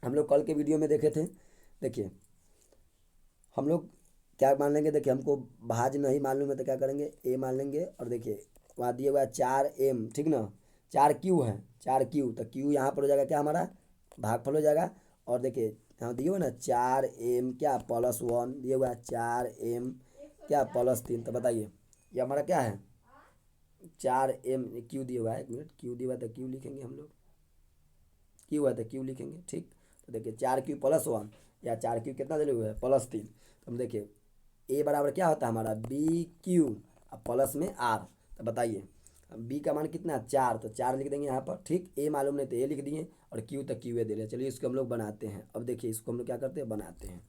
Speaker 1: हम लोग कल के वीडियो में देखे थे। देखिए हम लोग क्या मान लेंगे, देखिए हमको भाज नहीं मालूम है तो क्या करेंगे, ए मान लेंगे। और देखिए वहाँ दिए हुआ है 4m, ठीक ना, 4q है, 4q, तो q यहाँ पर हो जाएगा क्या, हमारा भागफल हो जाएगा। और देखिए यहाँ दिए हुआ ना 4m क्या +1 दिए हुआ है, 4m क्या +3। तो बताइए ये हमारा क्या है, 4m q दिया हुआ है, 1 मिनट, q दिया हुआ है तो q लिखेंगे हम लोग, q है तो q लिखेंगे। ठीक, तो देखिए 4q+1 या 4q कितना दिए हुए है, +3। तो हम देखिए a बराबर क्या होता है हमारा, बी क्यू प्लस में आर। तो बताइए b का मान कितना है, 4, तो 4 लिख देंगे यहाँ पर। ठीक, a मालूम नहीं तो a लिख दिए, और q तो q दे रहे। चलिए इसको हम लोग बनाते हैं। अब देखिए इसको हम लोग क्या करते हैं, बनाते हैं।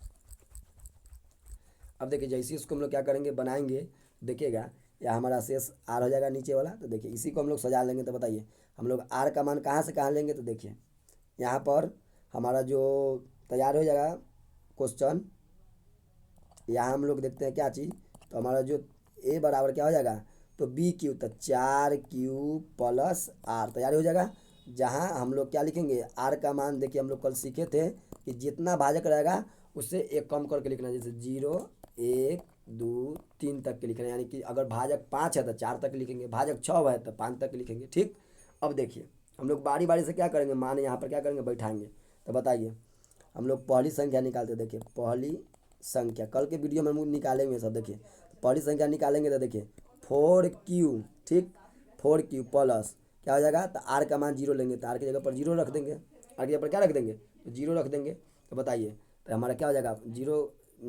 Speaker 1: अब देखिए जैसे इसको हम लोग क्या करेंगे, बनाएंगे, देखिएगा या हमारा शेष आर हो जाएगा नीचे वाला। तो देखिए इसी को हम लोग सजा लेंगे। तो बताइए हम लोग आर का मान कहाँ से कहाँ लेंगे, तो देखिए यहाँ पर हमारा जो तैयार हो जाएगा क्वेश्चन, यहाँ हम लोग देखते हैं क्या चीज़, तो हमारा जो ए बराबर क्या हो जाएगा, तो बी क्यू, तो 4q+r तैयार हो जाएगा। जहाँ हम लोग क्या लिखेंगे, आर का मान देखिए हम लोग कल सीखे थे कि जितना भाजक रहेगा उससे एक कम करके लिखना है, जैसे 0 1 2 3 तक के लिखना है, यानी कि अगर भाजक 5 है तो 4 तक लिखेंगे, भाजक 6 है तो 5 तक लिखेंगे। ठीक, अब देखिए हम लोग बारी बारी से क्या करेंगे, मान यहाँ पर क्या करेंगे, बैठाएंगे। तो बताइए हम लोग पहली संख्या निकालते, देखिए पहली संख्या कल के वीडियो में हम निकालेंगे सब। देखिए पहली संख्या निकालेंगे तो देखिए 4Q, ठीक 4Q प्लस क्या हो जाएगा, तो आर का मान 0 लेंगे तो आर की जगह पर 0 रख देंगे, आर की जगह पर क्या रख देंगे, तो 0 रख देंगे। तो बताइए तो हमारा क्या हो जाएगा, 0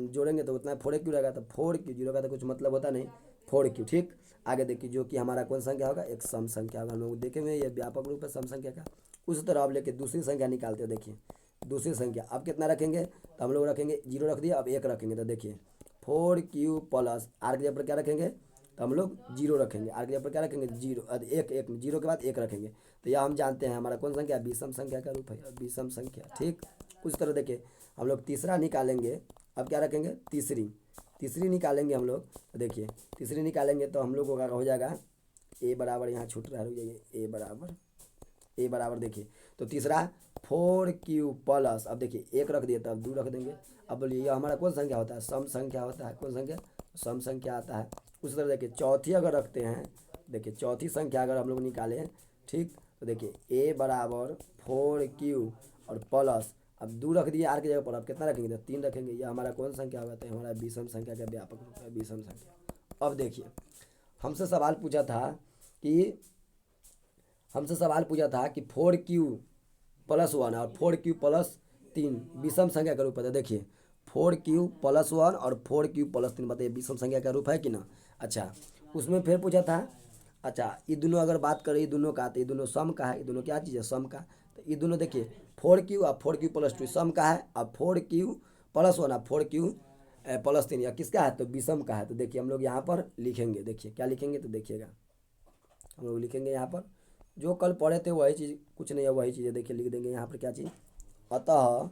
Speaker 1: जोड़ेंगे तो उतना 4Q रहेगा, तो 4Q 0 का तो कुछ मतलब होता नहीं, 4Q। ठीक, आगे देखिए जो कि हमारा कौन संख्या होगा, एक सम संख्या होगा। हम लोग देखेंगे ये व्यापक रूप है सम संख्या का। उसी तरह अब लेके दूसरी संख्या निकालते हैं। देखिए दूसरी संख्या अब कितना रखेंगे, तो हम लोग रखेंगे 0 रख दिया, अब 1 रखेंगे। तो देखिए 4Q प्लस आर की जगह पर क्या रखेंगे, तो हम लोग 0 रखेंगे, आर की जगह पर क्या रखेंगे, 0 एक एक 0 के बाद 1 रखेंगे। तो यह हम जानते हैं हमारा कौन संख्या, विषम संख्या का रूप है, विषम संख्या। ठीक, उस तरह देखिए हम लोग तीसरा निकालेंगे। अब क्या रखेंगे, तीसरी तीसरी निकालेंगे हम लोग। तो देखिए तीसरी निकालेंगे तो हम लोग को हो जाएगा ए बराबर, यहाँ छूट रहा है, रुक जाइए, ए बराबर देखिए तो तीसरा 4Q प्लस, अब देखिए 1 रख दिए तो अब 2 रख देंगे। अब बोलिए यह हमारा कौन संख्या होता है, सम संख्या होता है। कौन संख्या, सम संख्या आता है। उसी तरह देखिए चौथी अगर रखते हैं, देखिए चौथी संख्या अगर हम लोग निकालें, ठीक, तो देखिए ए बराबर 4Q और प्लस अब 2 रख दिए आर की जगह पर, अब कितना रखेंगे, तो 3 रखेंगे। यह हमारा कौन संख्या होगा, तो हमारा विषम संख्या का व्यापक रूप है, विषम संख्या। अब देखिए हमसे सवाल पूछा था कि हमसे सवाल पूछा था कि 4Q प्लस 1 और 4Q प्लस 3 विषम संख्या का रूप है। तो देखिए 4Q प्लस 1 और 4Q प्लस 3 बताइए विषम संख्या का रूप है कि ना। अच्छा उसमें फिर पूछा था, अच्छा ये दोनों अगर बात करें ये दोनों का, तो ये दोनों सम का है, ये दोनों क्या चीज़ है, सम का। तो ये दोनों देखिए 4Q और 4Q प्लस 2 सम का है, और 4Q प्लस 1 और 4Q प्लस 3 या किसका है, तो विषम का है। तो देखिए हम लोग यहाँ पर लिखेंगे, देखिए क्या लिखेंगे, तो देखिएगा हम लोग लिखेंगे यहाँ पर जो कल पढ़े थे वही चीज़, कुछ नहीं है वही चीज़ है। देखिए लिख देंगे यहाँ पर क्या चीज़, अतः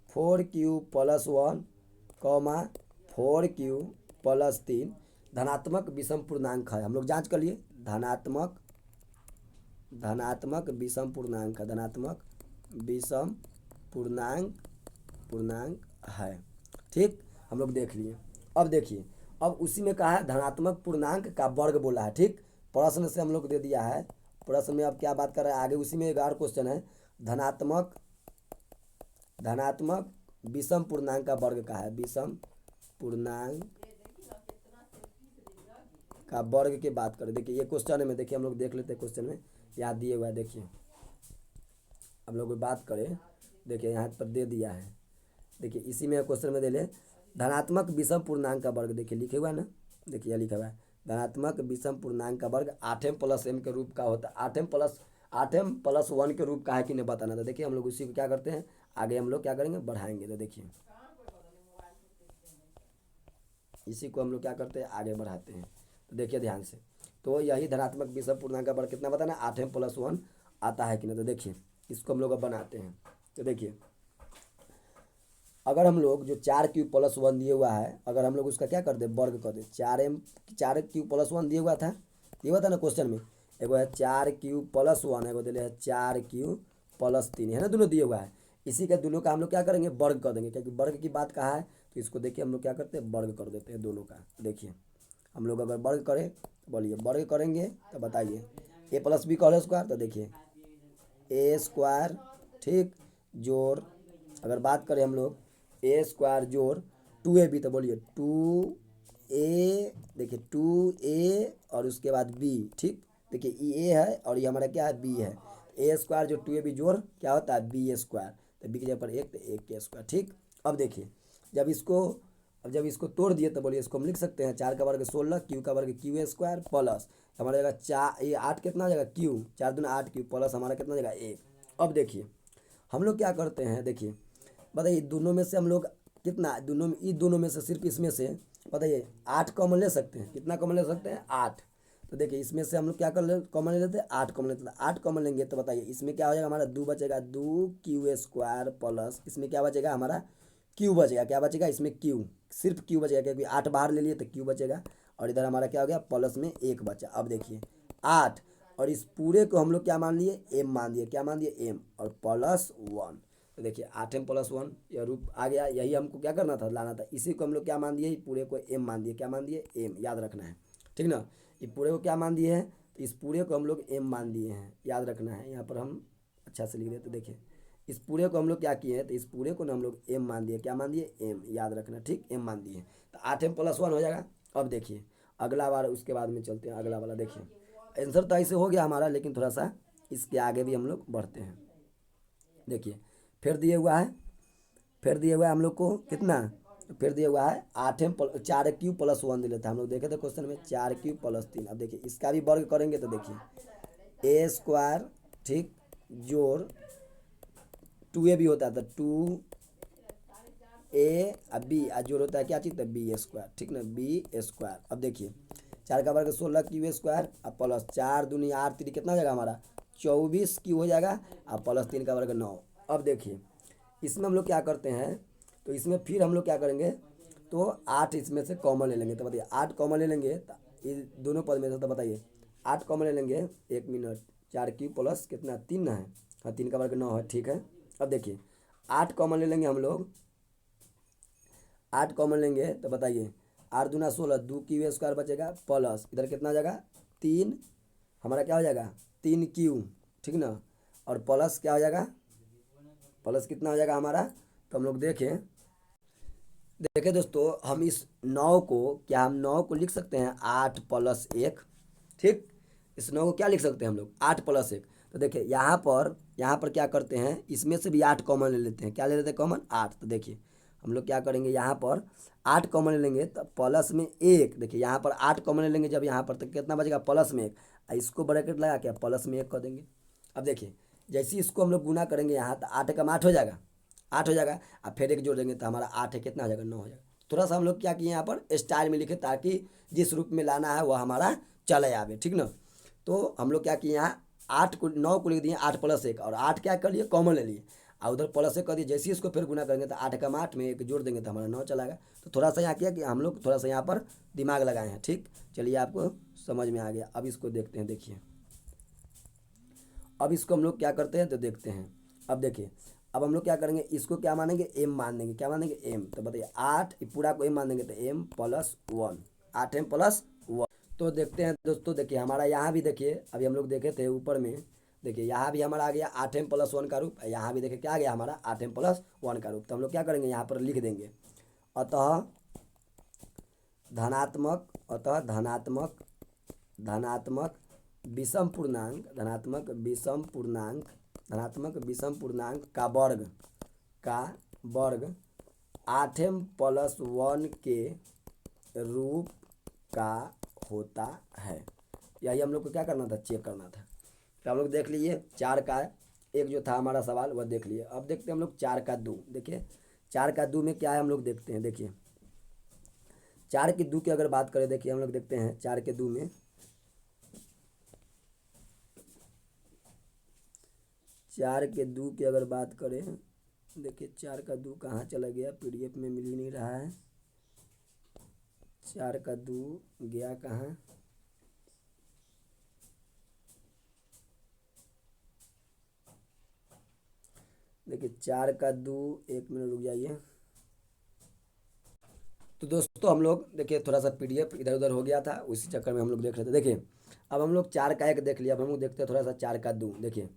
Speaker 1: 4Q plus 1 comma 4Q plus 3 धनात्मक विषम पूर्णांक है। हम लोग जांच कर लिए, धनात्मक धनात्मक विषम पूर्णांक है, धनात्मक विषम पूर्णांक है। ठीक, हम लोग देख लिए। अब देखिए अब उसी में कहा है धनात्मक पूर्णांक का वर्ग बोला है। ठीक, प्रश्न से हम लोग दे दिया है, प्रश्न में अब क्या बात कर रहा है आगे, उसी में एक और क्वेश्चन है, धनात्मक विषम पूर्णांक का वर्ग का है, विषम पूर्णांक का वर्ग की बात करें। देखिए ये क्वेश्चन में, देखिए हम लोग देख लेते हैं क्वेश्चन में यहाँ दिए हुआ है। देखिए हम लोग बात करें, देखिए यहाँ पर दे दिया है, देखिए इसी में क्वेश्चन में दे ले धनात्मक विषम पूर्णांक का वर्ग, देखिए लिखे हुआ है ना, देखिए यह लिखा हुआ है धनात्मक विषम पूर्णांक का वर्ग 8m प्लस m के रूप का होता है, 8m प्लस 1 के रूप का है कि नहीं बताना। तो देखिए हम लोग उसी को क्या करते हैं, आगे हम लोग क्या करेंगे, बढ़ाएंगे। तो देखिए इसी को हम लोग क्या करते हैं, आगे बढ़ाते हैं। तो देखिए ध्यान से, तो यही धनात्मक विषम पूर्णांक का वर्ग कितना बताना, 8m प्लस 1 आता है कि नहीं। तो देखिए इसको हम लोग अब बनाते हैं। तो देखिए अगर हम लोग जो 4Q प्लस 1 दिए हुआ है, अगर हम लोग उसका क्या कर दे, वर्ग कर दे, 4Q प्लस 1 दिए हुआ था, ये हुआ था ना क्वेश्चन में, एगो है 4Q प्लस 1, एगो दिले है 4Q प्लस 3, है ना, दोनों दिए हुआ है। इसी के दोनों का हम लोग क्या करेंगे, वर्ग कर देंगे, क्योंकि वर्ग की बात कहा है। तो इसको देखिए हम लोग क्या करते हैं, वर्ग कर देते हैं दोनों का। देखिए हम लोग अगर वर्ग करें तो बोलिए वर्ग करेंगे तो बताइए a प्लस बी का होल स्क्वायर, तो देखिए ए स्क्वायर, ठीक, जोड़ अगर बात करें हम लोग ए स्क्वायर जोड़ 2ab, तो बोलिए 2a, देखिए 2a और उसके बाद b। ठीक, देखिए ये a है और ये हमारा क्या है, b है। ए स्क्वायर जो 2ab जोड़ क्या होता है, बी स्क्वायर, तो b की जगह पर 1 तो 1 के स्क्वायर। ठीक, अब देखिए जब इसको तोड़ दिए तो बोलिए इसको हम लिख सकते हैं 4 का वर्ग 16, क्यू का वर्ग क्यू स्क्वायर प्लस हमारा जगह 4, ये 8 कितना जगह क्यू, 4 दूना 8 क्यू प्लस हमारा कितना जगह 1। अब देखिए हम लोग क्या करते हैं, देखिए बताइए दोनों में से हम लोग कितना, दोनों में से सिर्फ इसमें से बताइए 8 कॉमन ले सकते हैं, कितना कॉमन ले सकते हैं, 8। तो देखिए इसमें से हम लोग क्या कॉमन ले लेते हैं, 8 कॉमन लेते हैं। 8 कॉमन लेंगे तो बताइए इसमें क्या हो जाएगा, हमारा 2 बचेगा, 2Q स्क्वायर प्लस इसमें क्या बचेगा, हमारा क्यू बचेगा। क्या बचेगा इसमें, क्यू, सिर्फ क्यू बचेगा, क्योंकि 8 बाहर ले लिए तो क्यू बचेगा, और इधर हमारा क्या हो गया, प्लस में 1 बचा। अब देखिए 8 और इस पूरे को हम लोग क्या मान लिए, एम मान दिए, क्या मान दिए, एम, और +1। तो देखिए 8m+1 यह रूप आ गया। यही हमको क्या करना था, लाना था। इसी को हम लोग क्या मान दिए, पूरे को एम मान दिए, क्या मान दिए, एम, याद रखना है, ठीक ना। ये पूरे को क्या मान दिए हैं, तो इस पूरे को हम लोग एम मान दिए हैं, याद रखना है। यहाँ पर हम अच्छा से लिख देते, देखिए इस पूरे को हम लोग क्या किए हैं, तो इस पूरे को ना हम लोग एम मान दिए, क्या मान दिए, एम, याद रखना, ठीक, एम मान दिए। तो 8m+1 हो जाएगा। अब देखिए अगला बार, उसके बाद में चलते हैं अगला वाला। देखिए आंसर तो ऐसे हो गया हमारा, लेकिन थोड़ा सा इसके आगे भी हम लोग बढ़ते हैं। देखिए फिर दिए हुआ है, फिर दिए हुआ है हम लोग को कितना, फिर दिया हुआ है 4m+1 दे लेते हैं हम लोग, देखे थे क्वेश्चन में 4m+3। अब देखिए इसका भी वर्ग करेंगे तो देखिए a², ठीक, जोड़ 2a भी होता है तो 2a अब b, जोड़ होता है क्या चीज़, तो b², ठीक ना, b²। अब देखिए 4 का वर्ग 16 अब प्लस 4 दूनी 8 3 कितना हो जाएगा हमारा, 24 हो जाएगा, अब +3 का वर्ग 9। अब देखिए इसमें हम लोग क्या करते हैं, तो इसमें फिर हम लोग क्या करेंगे, तो 8 इसमें से कॉमन ले लेंगे। तो बताइए 8 कॉमन ले लेंगे तो ये दोनों पद में से, तो बताइए 8 कॉमन ले लेंगे, 1 मिनट, 4 प्लस कितना 3 है, हाँ 3 का वर्ग 9 है, ठीक है। अब देखिए 8 कॉमन ले लेंगे हम लोग, 8 कॉमन लेंगे तो बताइए 8 दूना 16, 2 बचेगा, प्लस इधर कितना हो जाएगा 3, हमारा क्या हो जाएगा 3, ठीक ना, और प्लस क्या हो जाएगा, प्लस कितना हो जाएगा हमारा, तो हम लोग देखें, देखें दोस्तों, हम इस 9 को, क्या हम 9 को लिख सकते हैं 8+1, ठीक, इस 9 को क्या लिख सकते हैं हम लोग 8+1। तो देखिए यहाँ पर क्या करते हैं, इसमें से भी 8 कॉमन ले लेते हैं, क्या ले लेते हैं कॉमन, 8। तो देखिए हम लोग क्या करेंगे, यहाँ पर 8 कॉमन ले लेंगे तो प्लस में 1, देखिए यहाँ पर 8 कॉमन ले लेंगे जब यहाँ पर, तो कितना बचेगा प्लस में 1, इसको ब्रैकेट लगा के प्लस में 1 कर देंगे। अब देखिए जैसे इसको हम लोग गुना करेंगे यहाँ, तो 8 कम 8 हो जाएगा, 8 हो जाएगा, अब फिर एक जोड़ देंगे तो हमारा 8 है, कितना हो जाएगा 9 हो जाएगा। थोड़ा सा हम लोग क्या किए यहाँ पर स्टाइल में लिखे, ताकि जिस रूप में लाना है वह हमारा चले आवे, ठीक ना। तो हम लोग क्या किए यहाँ 9 को लिख दिए 8+1, और 8 क्या कर लिए कॉमन ले लिए, और उधर +1 कर दिए। जैसे ही इसको फिर गुना करेंगे तो 8 कम 8 में 1 जोड़ देंगे तो हमारा 9 चलाएगा। तो थोड़ा सा यहाँ किया कि हम लोग थोड़ा सा यहाँ पर दिमाग लगाए हैं, ठीक, चलिए आपको समझ में आ गया। अब इसको देखते हैं, देखिए अब इसको हम लोग क्या करते हैं तो देखते हैं। अब देखिए अब हम लोग क्या करेंगे, इसको क्या मानेंगे, एम मान देंगे, क्या मानेंगे, एम। तो बताइए 8 पूरा को एम मान देंगे तो m+1, 8m+1। तो देखते हैं दोस्तों, देखिए हमारा यहाँ भी देखिए, अभी हम लोग देखे थे ऊपर में, देखिए यहाँ भी हमारा आ गया 8m+1 का रूप, यहाँ भी देखिए क्या आ गया हमारा 8m+1 का रूप। तो हम लोग क्या करेंगे, यहाँ पर लिख देंगे अतः धनात्मक, अतः धनात्मक, धनात्मक विषम पूर्णांक, धनात्मक विषम पूर्णांक, धनात्मक विषम पूर्णांक का वर्ग 8m+1 के रूप का होता है। यही हम लोग को क्या करना था, चेक करना था। तो हम लोग देख लीजिए 4 का एक जो था हमारा सवाल वह देख लिए। अब देखते हैं हम लोग 4 का 2, देखिए 4 का 2 में क्या है हम लोग देखते हैं। देखिए 4 के 2 की अगर बात करें, देखिए हम लोग देखते हैं 4 के 2 में, 4 के 2 की अगर बात करें, देखिए 4 का 2 कहाँ चला गया, PDF में मिल ही नहीं रहा है। 4 का 2 गया कहाँ, देखिए 4 का 2, 1 मिनट रुक जाइए। तो दोस्तों हम लोग देखिए थोड़ा सा PDF इधर उधर हो गया था, उसी चक्कर में हम लोग देख रहे थे। देखिए अब हम लोग 4 का 1 देख लिया, अब हम लोग देखते हैं थोड़ा सा 4 का 2। देखिए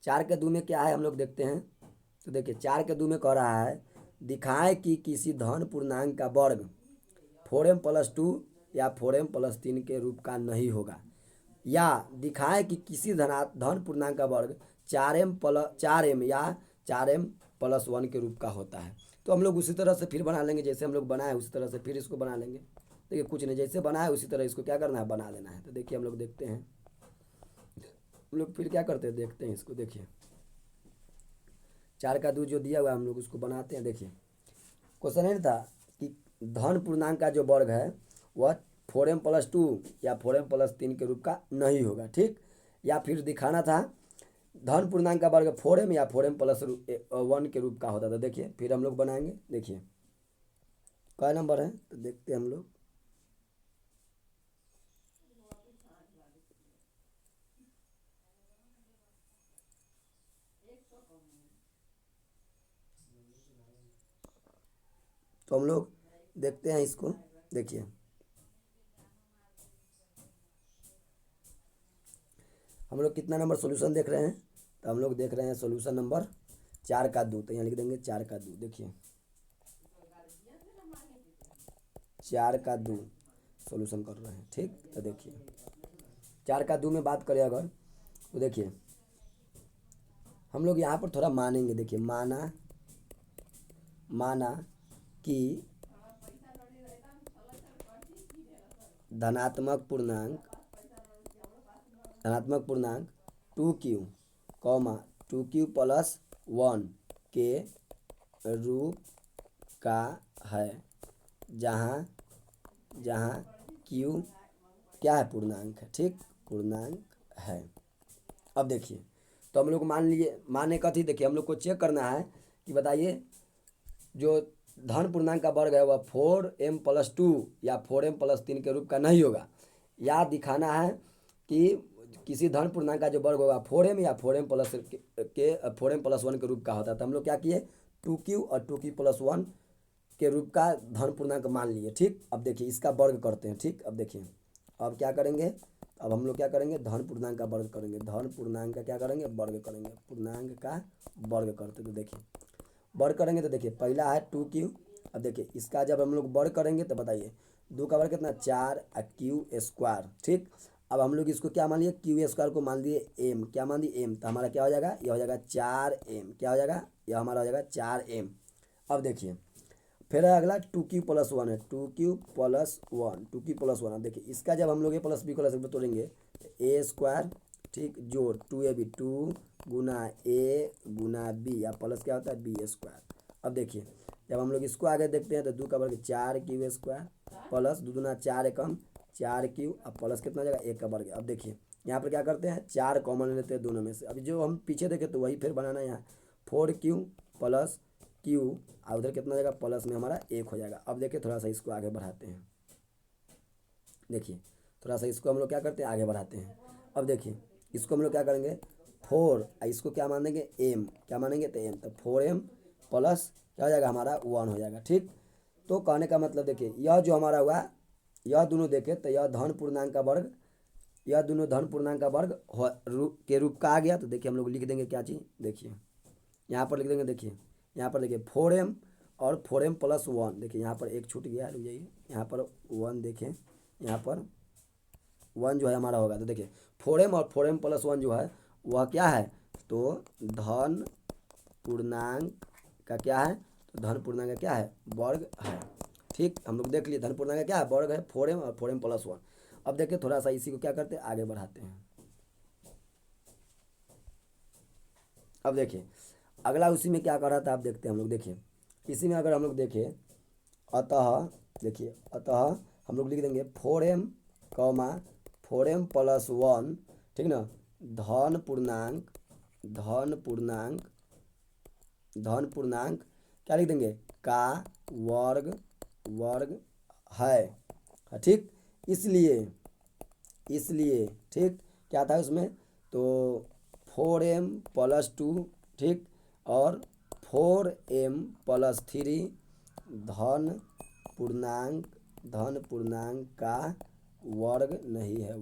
Speaker 1: 4 के 2 में क्या है हम लोग देखते हैं। तो देखिए 4 के 2 में कह रहा है, दिखाए कि किसी धन पूर्णांक का वर्ग 4m+2 या 4m+3 के रूप का नहीं होगा, या दिखाए कि किसी धन पूर्णांक का वर्ग 4m या 4m+1 के रूप का होता है। तो हम लोग उसी तरह से फिर बना लेंगे, जैसे हम लोग बनाए उसी तरह से फिर इसको बना लेंगे। देखिए कुछ नहीं, जैसे बनाए उसी तरह इसको क्या करना है, बना देना है। तो देखिए हम लोग देखते हैं, हम लोग फिर क्या करते हैं, देखते हैं इसको। देखिए 4 का 2 जो दिया हुआ है हम लोग उसको बनाते हैं। देखिए क्वेश्चन है था कि धन पूर्णांक का जो वर्ग है वह 4m+2 या 4m+3 के रूप का नहीं होगा, ठीक, या फिर दिखाना था धन पूर्णांक का वर्ग 4m या 4m+1 के रूप का होता था। देखिए फिर हम लोग बनाएंगे, देखिए क्या नंबर है तो देखते हैं हम लोग। तो हम लोग देखते हैं इसको। देखिए हम लोग कितना नंबर सॉल्यूशन देख रहे हैं, तो हम लोग देख रहे हैं सॉल्यूशन नंबर 4 का 2। तो यहाँ लिख देंगे 4 का 2। देखिए 4 का 2 सॉल्यूशन कर रहे हैं। ठीक, तो देखिए 4 का 2 में बात करें अगर, तो देखिए हम लोग यहाँ पर थोड़ा मानेंगे। देखिए माना कि धनात्मक पूर्णांक 2q कॉमा 2q प्लस 1 के रूप का है, जहाँ q क्या है, पूर्णांक है। ठीक, पूर्णांक है। अब देखिए तो हम लोग माने कथी, देखिए हम लोग को चेक करना है कि बताइए जो धन पूर्णांक का वर्ग है वह 4m+2 या 4m+3 के रूप का नहीं होगा। या दिखाना है कि किसी धन पूर्णांक का जो वर्ग होगा 4m या 4m+1 के रूप का होता है। तो हम लोग क्या किए, 2q और 2q+1 के रूप का धन पूर्णांक मान लिए। ठीक, अब देखिए इसका वर्ग करते हैं। ठीक, अब देखिए अब क्या करेंगे, अब हम लोग क्या करेंगे, धन पूर्णांक का वर्ग करेंगे। धन पूर्णांक का क्या करेंगे, वर्ग करेंगे। पूर्णांक का वर्ग करते, तो देखिए वर्ग करेंगे तो देखिए पहला है 2q। अब देखिए इसका जब हम लोग वर्ग करेंगे तो बताइए 2 का वर्ग कितना, 4 q²। ठीक, अब हम लोग इसको क्या मान लिए, q² को मान लिए m। क्या मान दिए, m। तो हमारा क्या हो जाएगा, यह हो जाएगा 4m। क्या हो जाएगा, यह हमारा हो जाएगा 4m। अब देखिए फिर अगला 2q+1 है, 2q+1। अब देखिए इसका जब हम लोग a प्लस बी प्लस तोड़ेंगे तो a², ठीक, जोड़ 2ab 2 Guna a Guna b, या प्लस क्या होता है b²। अब देखिए जब हम लोग इसको आगे देखते हैं तो 2 का वर्ग 4q² प्लस 2 दूना 4 एकम 4q, अब प्लस कितना हो जाएगा 1 का वर्ग। अब देखिए यहाँ पर क्या करते हैं, 4 कॉमन लेते हैं दोनों में से। अभी जो हम पीछे देखे तो वही फिर बनाना है। यहाँ 4q प्लस q और उधर कितना हो जाएगा, प्लस में हमारा 1 हो जाएगा। अब देखिए थोड़ा सा इसको आगे बढ़ाते हैं। देखिए थोड़ा सा इसको हम लोग क्या करते हैं, आगे बढ़ाते हैं। अब देखिए इसको हम लोग क्या करेंगे, 4, इसको क्या मानेंगे m। क्या मानेंगे, तो m। तो 4m प्लस क्या हो जाएगा हमारा 1 हो जाएगा। ठीक, तो कहने का मतलब देखिए यह जो हमारा हुआ, यह दोनों देखे तो यह धन पूर्णांक का वर्ग, यह दोनों धन पूर्णांक का वर्ग के रूप का आ गया। तो देखिए हम लोग लिख देंगे क्या चीज़, देखिए यहाँ पर लिख देंगे। देखिए यहाँ पर देखिए 4m और 4m+1। देखिए यहाँ पर एक छूट गया, रुक जाइए, यहाँ पर 1 देखें, यहाँ पर 1 जो है हमारा होगा। तो देखिए 4m और 4m+1 जो है वह क्या है, तो धन पूर्णांक का क्या है, तो धन पूर्णांक का क्या है, वर्ग है। ठीक, हम लोग देख लिए धन पूर्णांक का क्या है, वर्ग है 4m और 4m+1। अब देखिए थोड़ा सा इसी को क्या करते हैं, आगे बढ़ाते हैं। अब देखिए अगला उसी में क्या कर रहा था, आप देखते हैं हम लोग। देखिए इसी में अगर हम लोग देखें, अतः देखिए अतः हम लोग लिख देंगे 4m कॉमा 4m+1, ठीक ना, धन पूर्णांक क्या लिख देंगे, का वर्ग है। ठीक, इसलिए ठीक क्या था उसमें, तो 4m+2, ठीक, और 4m+3 धन पूर्णांक का वर्ग नहीं है।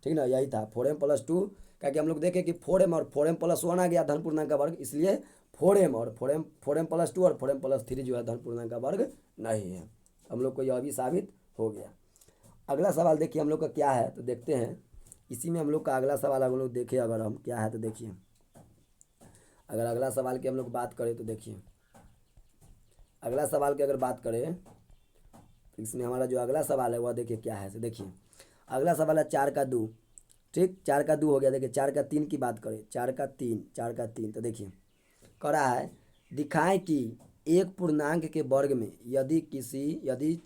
Speaker 1: ठीक ना, यही था 4m+2 क्या कि हम लोग देखें कि 4m और 4m+1 आ गया धन पूर्णांक का वर्ग, इसलिए 4m और 4m+2 और 4m+3 जो है धन पूर्णांक का वर्ग नहीं है। हम लोग को यह भी साबित हो गया। अगला सवाल देखिए हम लोग का क्या है, तो देखते हैं इसी में हम लोग का अगला सवाल हम लोग देखें अगर हम क्या है, तो देखिए अगर अगला सवाल की हम लोग बात करें तो देखिए अगला सवाल की अगर बात करें तो इसमें हमारा जो अगला सवाल है वह देखिए क्या है। तो देखिए अगला सवाल है 4 का 2। ठीक, 4 का 2 हो गया। देखिए 4 का 3 की बात करें, 4 का 3, तो देखिए कह रहा है दिखाएं कि एक पूर्णांक के वर्ग में यदि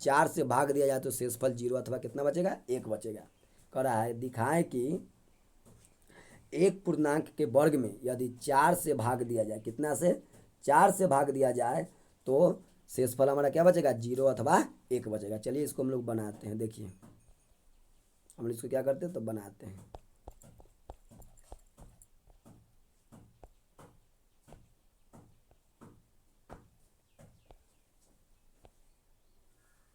Speaker 1: 4 से भाग दिया जाए तो शेषफल 0 अथवा कितना बचेगा, 1 बचेगा। कह रहा है दिखाएं कि एक पूर्णांक के वर्ग में यदि 4 से भाग दिया जाए, कितना से, 4 से भाग दिया जाए तो शेषफल हमारा क्या बचेगा, 0 अथवा 1 बचेगा। चलिए इसको हम लोग बनाते हैं। देखिए हम इसको क्या करते हैं, तो बनाते हैं।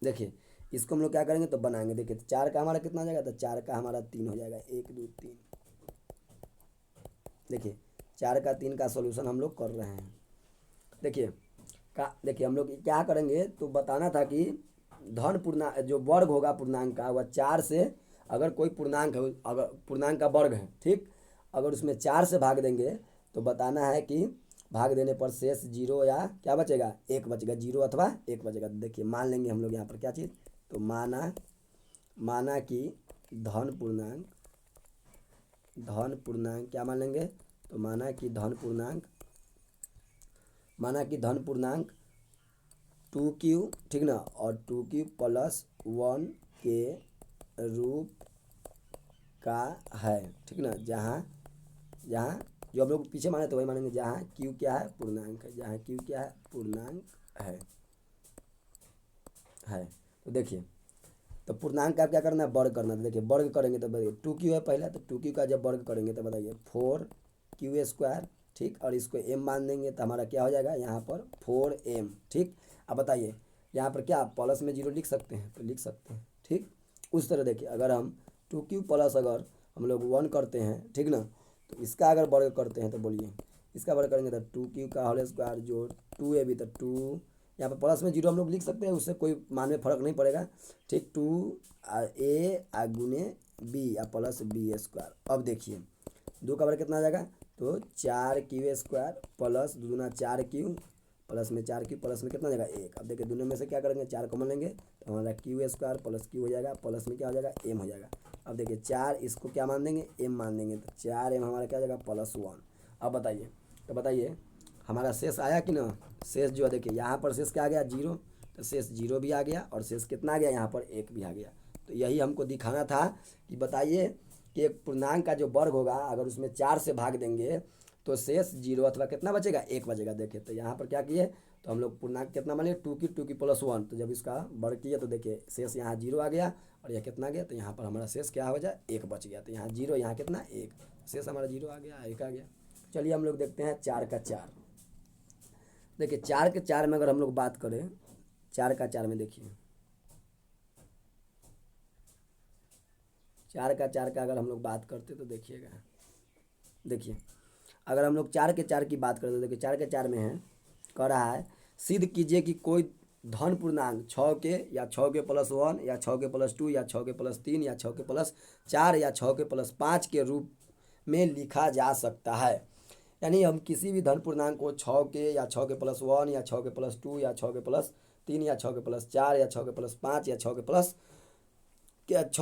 Speaker 1: देखिए इसको हम लोग क्या करेंगे तो बनाएंगे। देखिए तो 4 का हमारा कितना हो जाएगा, तो 4 का हमारा 3 हो जाएगा, 1 2 3। देखिए 4 का 3 का सॉल्यूशन हम लोग कर रहे हैं। देखिए देखिए हम लोग क्या करेंगे तो बताना था कि धन पूर्णांक जो वर्ग होगा पूर्णांक का वह 4 से, अगर कोई पूर्णांक है, अगर पूर्णांक का वर्ग है ठीक, अगर उसमें 4 से भाग देंगे तो बताना है कि भाग देने पर शेष 0 या क्या बचेगा, 1 बचेगा, 0 अथवा 1 बचेगा। तो देखिए मान लेंगे हम लोग यहाँ पर क्या चीज़, तो माना कि धन पूर्णांक क्या मान लेंगे, तो माना कि धन पूर्णांक 2q ठीक ना, और 2q प्लस 1 के रूप का है ठीक ना, जहाँ जो हम लोग पीछे माने तो वही मानेंगे जहाँ q क्या है, पूर्णांक है, जहाँ q क्या है, पूर्णांक है। तो देखिए तो पूर्णांक का क्या करना है, वर्ग करना है। तो देखिए वर्ग करेंगे तो बताइए 2q है पहला, तो 2q का जब वर्ग करेंगे तो बताइए 4q² ठीक, और इसको m मान देंगे तो हमारा क्या हो जाएगा यहाँ पर 4m ठीक। अब बताइए यहाँ पर क्या प्लस में 0 लिख सकते हैं, तो लिख सकते हैं ठीक। उस तरह देखिए अगर हम 2q प्लस अगर हम लोग 1 करते हैं ठीक ना, तो इसका अगर वर्ग करते हैं तो बोलिए इसका वर्ग करेंगे तो 2q का होल स्क्वायर जो 2ab, तो 2 यहाँ पर प्लस में 0 हम लोग लिख सकते हैं, उससे कोई मान में फर्क नहीं पड़ेगा ठीक। 2a गुने b या प्लस b²। अब देखिए 2 का वर्ग कितना आ जाएगा, तो 4q² प्लस 2 दूना 4q प्लस में 4q प्लस में कितना आ जाएगा 1। अब देखिए दोनों में से क्या करेंगे 4 कॉमन लेंगे तो हमारा q² प्लस q हो जाएगा, प्लस में क्या हो जाएगा m हो जाएगा। अब देखिए 4 इसको क्या मान देंगे, m मान देंगे, तो 4m हमारा क्या हो जाएगा +1। अब बताइए तो बताइए हमारा शेष आया कि ना, शेष जो है देखिए यहाँ पर शेष क्या आ गया 0, तो शेष 0 भी आ गया और शेष कितना आ गया यहाँ पर 1 भी आ गया। तो यही हमको दिखाना था कि बताइए कि एक पूर्णांक का जो वर्ग होगा अगर उसमें 4 से भाग देंगे तो शेष 0 अथवा कितना बचेगा 1 बचेगा। देखिए तो यहाँ पर क्या किए, तो हम लोग पूर्णांक कितना मान लिए 2 की प्लस 1, तो जब इसका वर्ग किए तो देखिए शेष यहाँ 0 आ गया और यह कितना गया, तो यहाँ पर हमारा शेष क्या हो जाए 1 बच गया। तो यहाँ 0 यहाँ कितना 1, शेष हमारा 0 आ गया, 1 आ गया। चलिए हम लोग देखते हैं 4 का 4। देखिए 4 के 4 में अगर हम लोग बात करें, 4 का 4 में देखिए 4 का 4 का अगर हम लोग बात करते तो देखिएगा, देखिए अगर हम लोग 4 के 4 की बात करते तो देखिए 4 के 4 में है कह रहा है सिद्ध कीजिए कि कोई धन पूर्णांक 6 के या 6 के प्लस 1 या 6 के प्लस 2 या 6 के प्लस 3 या 6 के प्लस 4 या 6 के प्लस 5 के रूप में लिखा जा सकता है। यानी हम किसी भी धन पूर्णांक को 6 के या 6 के प्लस 1 या 6 के प्लस 2 या 6 के प्लस 3 या 6 के प्लस 4 या 6 के प्लस 5 या 6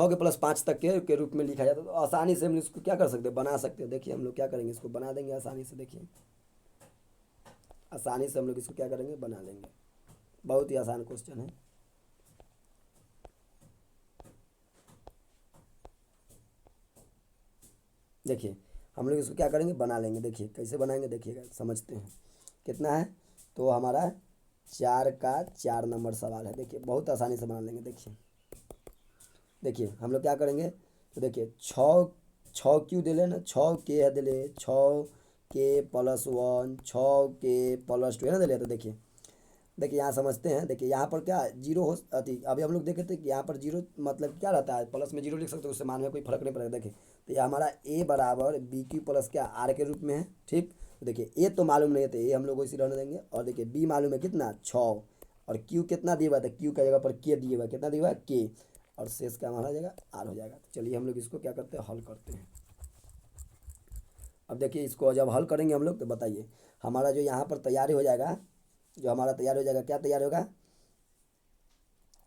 Speaker 1: के प्लस 5 तक के रूप में लिखा जाता है। तो आसानी से हम इसको क्या कर सकते हैं, बना सकते हैं। देखिए हम लोग क्या करेंगे, इसको बना देंगे आसानी से। देखिए आसानी से हम लोग इसको क्या करेंगे, बना लेंगे। बहुत ही आसान क्वेश्चन है। देखिए हम लोग इसको क्या करेंगे, बना लेंगे। देखिए कैसे बनाएंगे, देखिएगा समझते हैं। कितना है, तो हमारा 4 का 4 नंबर सवाल है। देखिए बहुत आसानी से बना लेंगे। देखिए हम लोग क्या करेंगे, तो देखिए 6 क्यों दे ले ना, 6 के है दे ले, 6 के प्लस 1 6 के प्लस 2 है ना दे ले। तो देखिए यहाँ समझते हैं। देखिए यहाँ पर क्या 0 हो अति, अभी हम लोग देखे थे कि यहाँ पर 0 मतलब क्या रहता है, प्लस में 0 लिख सकते हैं, उससे मान में कोई फर्क नहीं पड़ेगा। देखिए तो ये हमारा a बराबर BQ प्लस क्या R के रूप में है ठीक। तो देखिए a तो मालूम नहीं है तो a हम लोग इसी रहने देंगे, और देखिए b मालूम है कितना 6, और q कितना दिया हुआ था, q का जगह पर k दिया हुआ है, कितना दिया हुआ है k, और शेष का हमारा जगह r हो जाएगा। तो चलिए हम लोग इसको क्या करते हैं, हल करते हैं। अब देखिए इसको जब हल करेंगे हम लोग तो बताइए हमारा जो यहाँ पर तैयारी हो जाएगा, जो हमारा तैयार हो जाएगा, क्या तैयार होगा,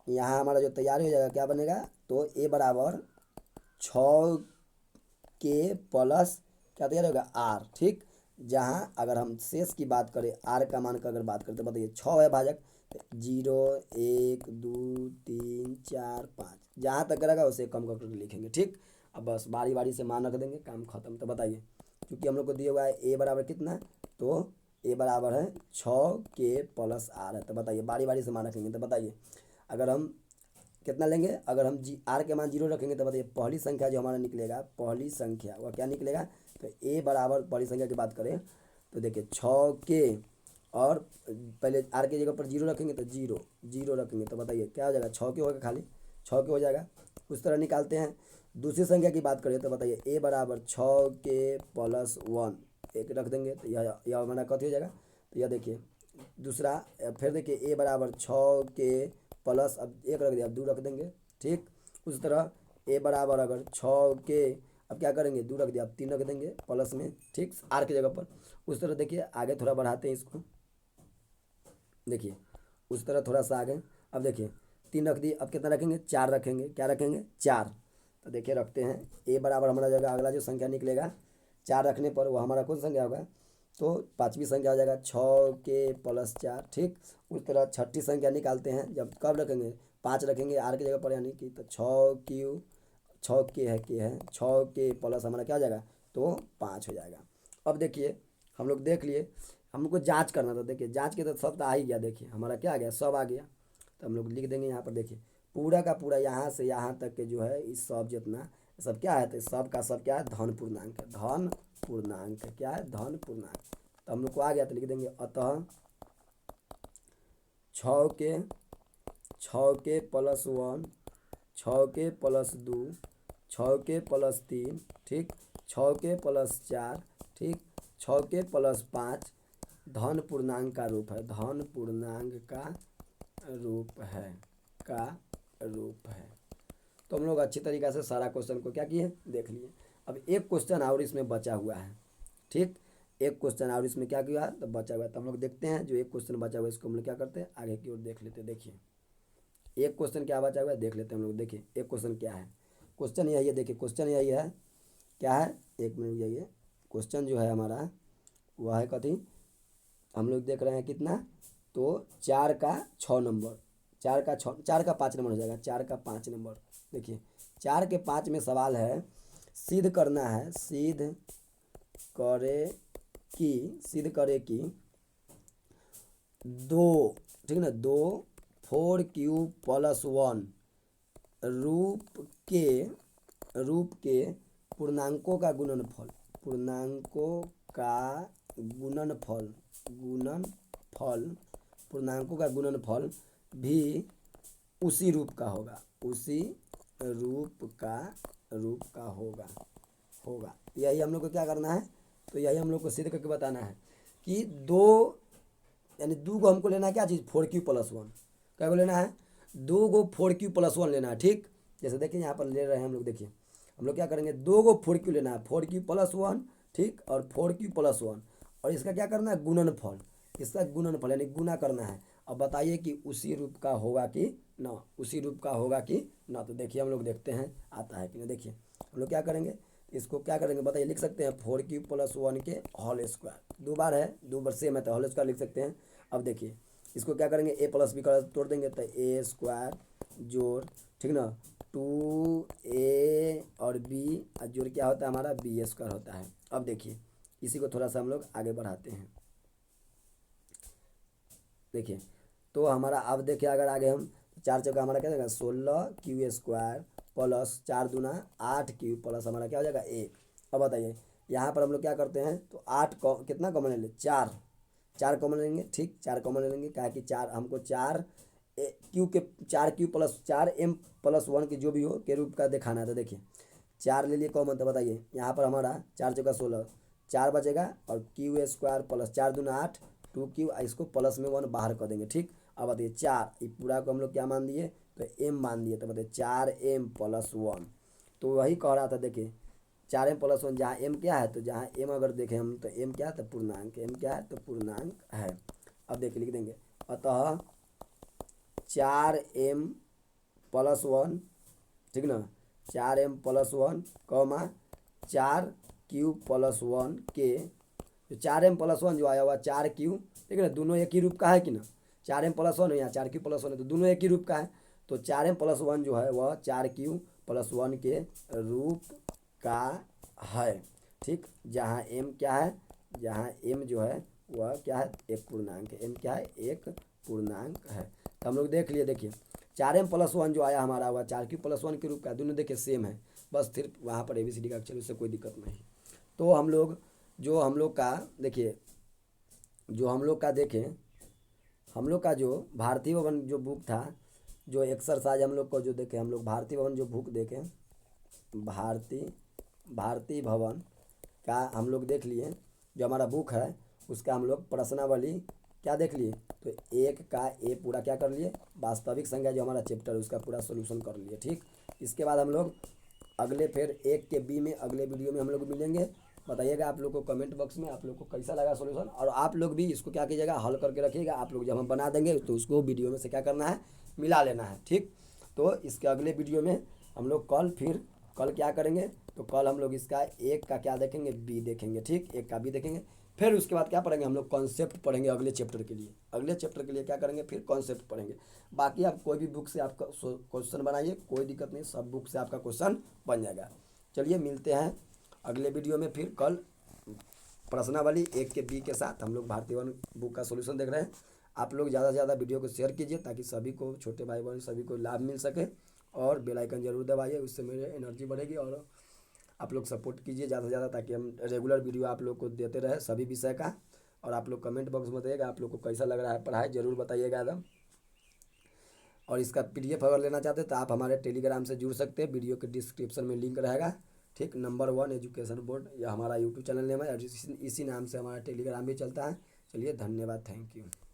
Speaker 1: यहाँ हमारा जो तैयार हो जाएगा क्या बनेगा, तो a बराबर 6 के प्लस क्या तैयार होगा r ठीक। जहाँ अगर हम शेष की बात करें, r का मान का अगर बात करें तो बताइए 6 है भाजक, 0 1 2 3 4 5 जहाँ तक रहेगा उसे कम करके लिखेंगे ठीक। अब बस बारी बारी से मान रख देंगे, काम खत्म। तो बताइए क्योंकि हम लोग को दिया हुआ है a बराबर कितना, तो a बराबर है 6 के प्लस r है। तो बताइए बारी बारी से मान रखेंगे। तो बताइए अगर हम कितना लेंगे, अगर हम r के मान 0 रखेंगे तो बताइए पहली संख्या जो हमारा निकलेगा, पहली संख्या वह क्या निकलेगा, तो a बराबर पहली संख्या की बात करें तो देखिए 6 के और पहले आर की जगह पर जीरो रखेंगे तो जीरो जीरो रखेंगे तो बताइए क्या हो जाएगा, 6 के होगा खाली 6 के हो जाएगा। उस तरह निकालते हैं। दूसरी संख्या की बात करें तो बताइए ए बराबर 6 के +1 एक रख देंगे तो यह हमारा कथी हो जाएगा। तो यह देखिए दूसरा, फिर देखिए ए बराबर 6 के+ अब एक रख दिया, अब 2 रख देंगे, ठीक। उस तरह ए बराबर अगर 6 के, अब क्या करेंगे 2 रख दिया, अब 3 रख देंगे प्लस में, ठीक, आर की जगह पर। उस तरह देखिए आगे थोड़ा बढ़ाते हैं इसको, देखिए उस तरह थोड़ा सा आगे। अब देखिए 3 रख दिए, अब कितना रखेंगे 4 रखेंगे, क्या रखेंगे 4। तो देखिए रखते हैं ए बराबर हमारा जगह अगला जो संख्या निकलेगा 4 रखने पर वो हमारा कौन संख्या होगा, तो पाँचवीं संख्या हो जाएगा 6 के +4, ठीक। उस तरह छठी संख्या निकालते हैं, जब कब रखेंगे 5 रखेंगे आर की जगह पर, यानी कि तो 6 के प्लस हमारा क्या हो जाएगा, तो 5 हो जाएगा। अब देखिए हम लोग देख लिए, हम लोग को जाँच करना था, देखिए जाँच के तो सब तो आ ही गया, देखिए हमारा क्या आ गया, सब आ गया। तो हम लोग लिख देंगे यहाँ पर, देखिए पूरा का पूरा यहाँ से यहाँ तक के जो है इस सब जितना सब क्या है, तो सब का सब क्या है धन पूर्णांक है, धन पूर्णांक क्या है, धन पूर्णांक। तो हम लोग को आ गया तो लिख देंगे अतः 6 के +1, 6 के +2, 6 के +3, ठीक, 6 के +4, ठीक, 6 के +5 धन पूर्णांक का रूप है, धन पूर्णांक का रूप है, का रूप है। तो हम लोग अच्छी तरीक़ा से सारा क्वेश्चन को क्या किए, देख लिए। अब एक क्वेश्चन और इसमें बचा हुआ है, ठीक, एक क्वेश्चन और इसमें क्या किया तो बचा हुआ है। तो हम लोग देखते हैं जो एक क्वेश्चन बचा हुआ है इसको हम लोग क्या करते हैं आगे की ओर देख लेते हैं। देखिए एक क्वेश्चन क्या बचा हुआ है देख लेते हैं हम लोग। देखिए एक क्वेश्चन क्या है, क्वेश्चन यही है, देखिए क्वेश्चन यही है, क्या है, एक मिनट, यही है क्वेश्चन जो है हमारा, वह है कथी, हम लोग देख रहे हैं कितना, तो 4 का 6 नंबर, 4 का 5 नंबर हो जाएगा, 4 का 5 नंबर। देखिए 4 के 5 में सवाल है, सिद्ध करना है, करे सिद्ध करे कि दो, ठीक ना, 2 4q+1 रूप के पूर्णांकों का गुणनफल, पूर्णांकों का पूर्णांकों का गुणनफल भी उसी रूप का होगा, उसी रूप का होगा। यही हम लोग को क्या करना है, तो यही हम लोग को सिद्ध करके बताना है कि यानी 2 को हमको लेना है क्या चीज़, 4q+1, क्या को लेना है 2 को 4q+1 लेना है, ठीक। जैसे देखिए यहाँ पर ले रहे हैं हम लोग, देखिए हम लोग क्या करेंगे 2 को 4q लेना है, 4q+1, ठीक, और 4q+1, और इसका क्या करना है गुणनफल, इसका गुणनफल यानी गुना करना है। अब बताइए कि उसी रूप का होगा कि ना, उसी रूप का होगा कि ना। तो देखिए हम लोग देखते हैं आता है कि नहीं। देखिए हम लोग क्या करेंगे, इसको क्या करेंगे बताइए, लिख सकते हैं 4q+1 के होल स्क्वायर, 2 बार है, 2 बार सेम है तो होल स्क्वायर लिख सकते हैं। अब देखिए इसको क्या करेंगे a+b का तोड़ देंगे तो a² जोड़, ठीक ना, 2a और b जोड़ क्या होता है हमारा b² होता है। अब देखिए इसी को थोड़ा सा हम लोग आगे बढ़ाते हैं। देखिए तो हमारा अब देखिए अगर आगे हम 4 चौका हमारा क्या जाएगा 16q² प्लस 4 दूना 8q प्लस हमारा क्या हो जाएगा 1। अब बताइए यहाँ पर हम लोग क्या करते हैं, तो 8 कितना कॉमन ले लें, 4 कॉमन लेंगे, ठीक, 4 कॉमन ले लेंगे, क्या कि 4 हमको 4m+1 की जो भी हो के रूप का दिखाना है। तो देखिए 4 ले लिए कॉमन, तो बताइए यहाँ पर हमारा 4 चौका 16, 4 बचेगा और q² प्लस 4 दूना 8, 2q, इसको प्लस में 1 बाहर कर देंगे, ठीक। अब बताइए 4 ये पूरा को हम लोग क्या मान दिए, तो m मान दिए, तो बताइए 4m+1। तो वही कह रहा था, देखिए 4m+1 जहाँ m क्या है, तो जहाँ m अगर देखें हम तो m क्या है, तो पूर्णांक, m क्या है, तो पूर्णांक है। अब देखिए लिख देंगे अतः 4m+1, ठीक ना, 4m+1 कॉमा 4q+1 के, तो 4m+1 जो आया हुआ 4q, ठीक है ना, दोनों एक ही रूप का है कि ना, 4m+1 है या 4q+1 है तो दोनों एक ही रूप का है। तो 4m+1 जो है वह 4q+1 के रूप का है, ठीक। जहाँ m क्या है, जहाँ m जो है वह क्या है, एक पूर्णांक है, m क्या है, एक पूर्णांक है। तो हम लोग देख लिए, देखिए 4m+1 जो आया हमारा वह 4q+1 के रूप का, दोनों देखिए सेम है, बस सिर्फ वहाँ पर ABCD का अक्षर, उससे कोई दिक्कत नहीं। तो हम लोग जो हम लोग का देखिए जो हम लोग का देखें, हम लोग का जो भारतीय भवन जो बुक था, जो एक्सरसाइज हम लोग को जो देखे, हम लोग भारतीय भवन जो बुक देखें, भारतीय भारतीय भवन का हम लोग देख लिए, जो हमारा बुक है उसका हम लोग प्रश्नावली क्या देख लिए, तो एक का ए पूरा क्या कर लिए, वास्तविक संख्या जो हमारा चैप्टर है उसका पूरा सोल्यूशन कर लिए। ठीक, इसके बाद हम लोग अगले फिर एक के बी में अगले वीडियो में हम लोग मिलेंगे। बताइएगा आप लोग को कमेंट बॉक्स में आप लोग को कैसा लगा सॉल्यूशन, और आप लोग भी इसको क्या कीजिएगा, हल करके रखिएगा। आप लोग जब हम बना देंगे तो उसको वीडियो में से क्या करना है, मिला लेना है। ठीक, तो इसके अगले वीडियो में हम लोग कल क्या करेंगे, तो कल हम लोग इसका एक का क्या देखेंगे, बी देखेंगे। ठीक, एक का बी देखेंगे। फिर उसके बाद क्या पढ़ेंगे, हम लोग कॉन्सेप्ट पढ़ेंगे अगले चैप्टर के लिए। अगले चैप्टर के लिए क्या करेंगे, फिर कॉन्सेप्ट पढ़ेंगे। बाकी आप कोई भी बुक से आपका क्वेश्चन बनाइए, कोई दिक्कत नहीं, सब बुक से आपका क्वेश्चन बन जाएगा। चलिए मिलते हैं अगले वीडियो में फिर कल प्रश्नावली एक के बी के साथ। हम लोग भारतीय वन बुक का सोल्यूशन देख रहे हैं। आप लोग ज़्यादा से ज़्यादा वीडियो को शेयर कीजिए ताकि सभी को, छोटे भाई बहन सभी को लाभ मिल सके, और बेल आइकन जरूर दबाइए, उससे मेरे एनर्जी बढ़ेगी। और आप लोग सपोर्ट कीजिए ज़्यादा से ज़्यादा ताकि हम रेगुलर वीडियो आप लोग को देते रहे सभी विषय का। और आप लोग कमेंट बॉक्स में बताइएगा आप लोग को कैसा लग रहा है पढ़ाई, ज़रूर बताइएगा एकदम। और इसका पीडीएफ अगर लेना चाहते हैं तो आप हमारे टेलीग्राम से जुड़ सकते हैं, वीडियो के डिस्क्रिप्शन में लिंक रहेगा। ठीक, नंबर 1 एजुकेशन बोर्ड, यह हमारा यूट्यूब चैनल नेम है, और इसी नाम से हमारा टेलीग्राम भी चलता है। चलिए धन्यवाद, थैंक यू।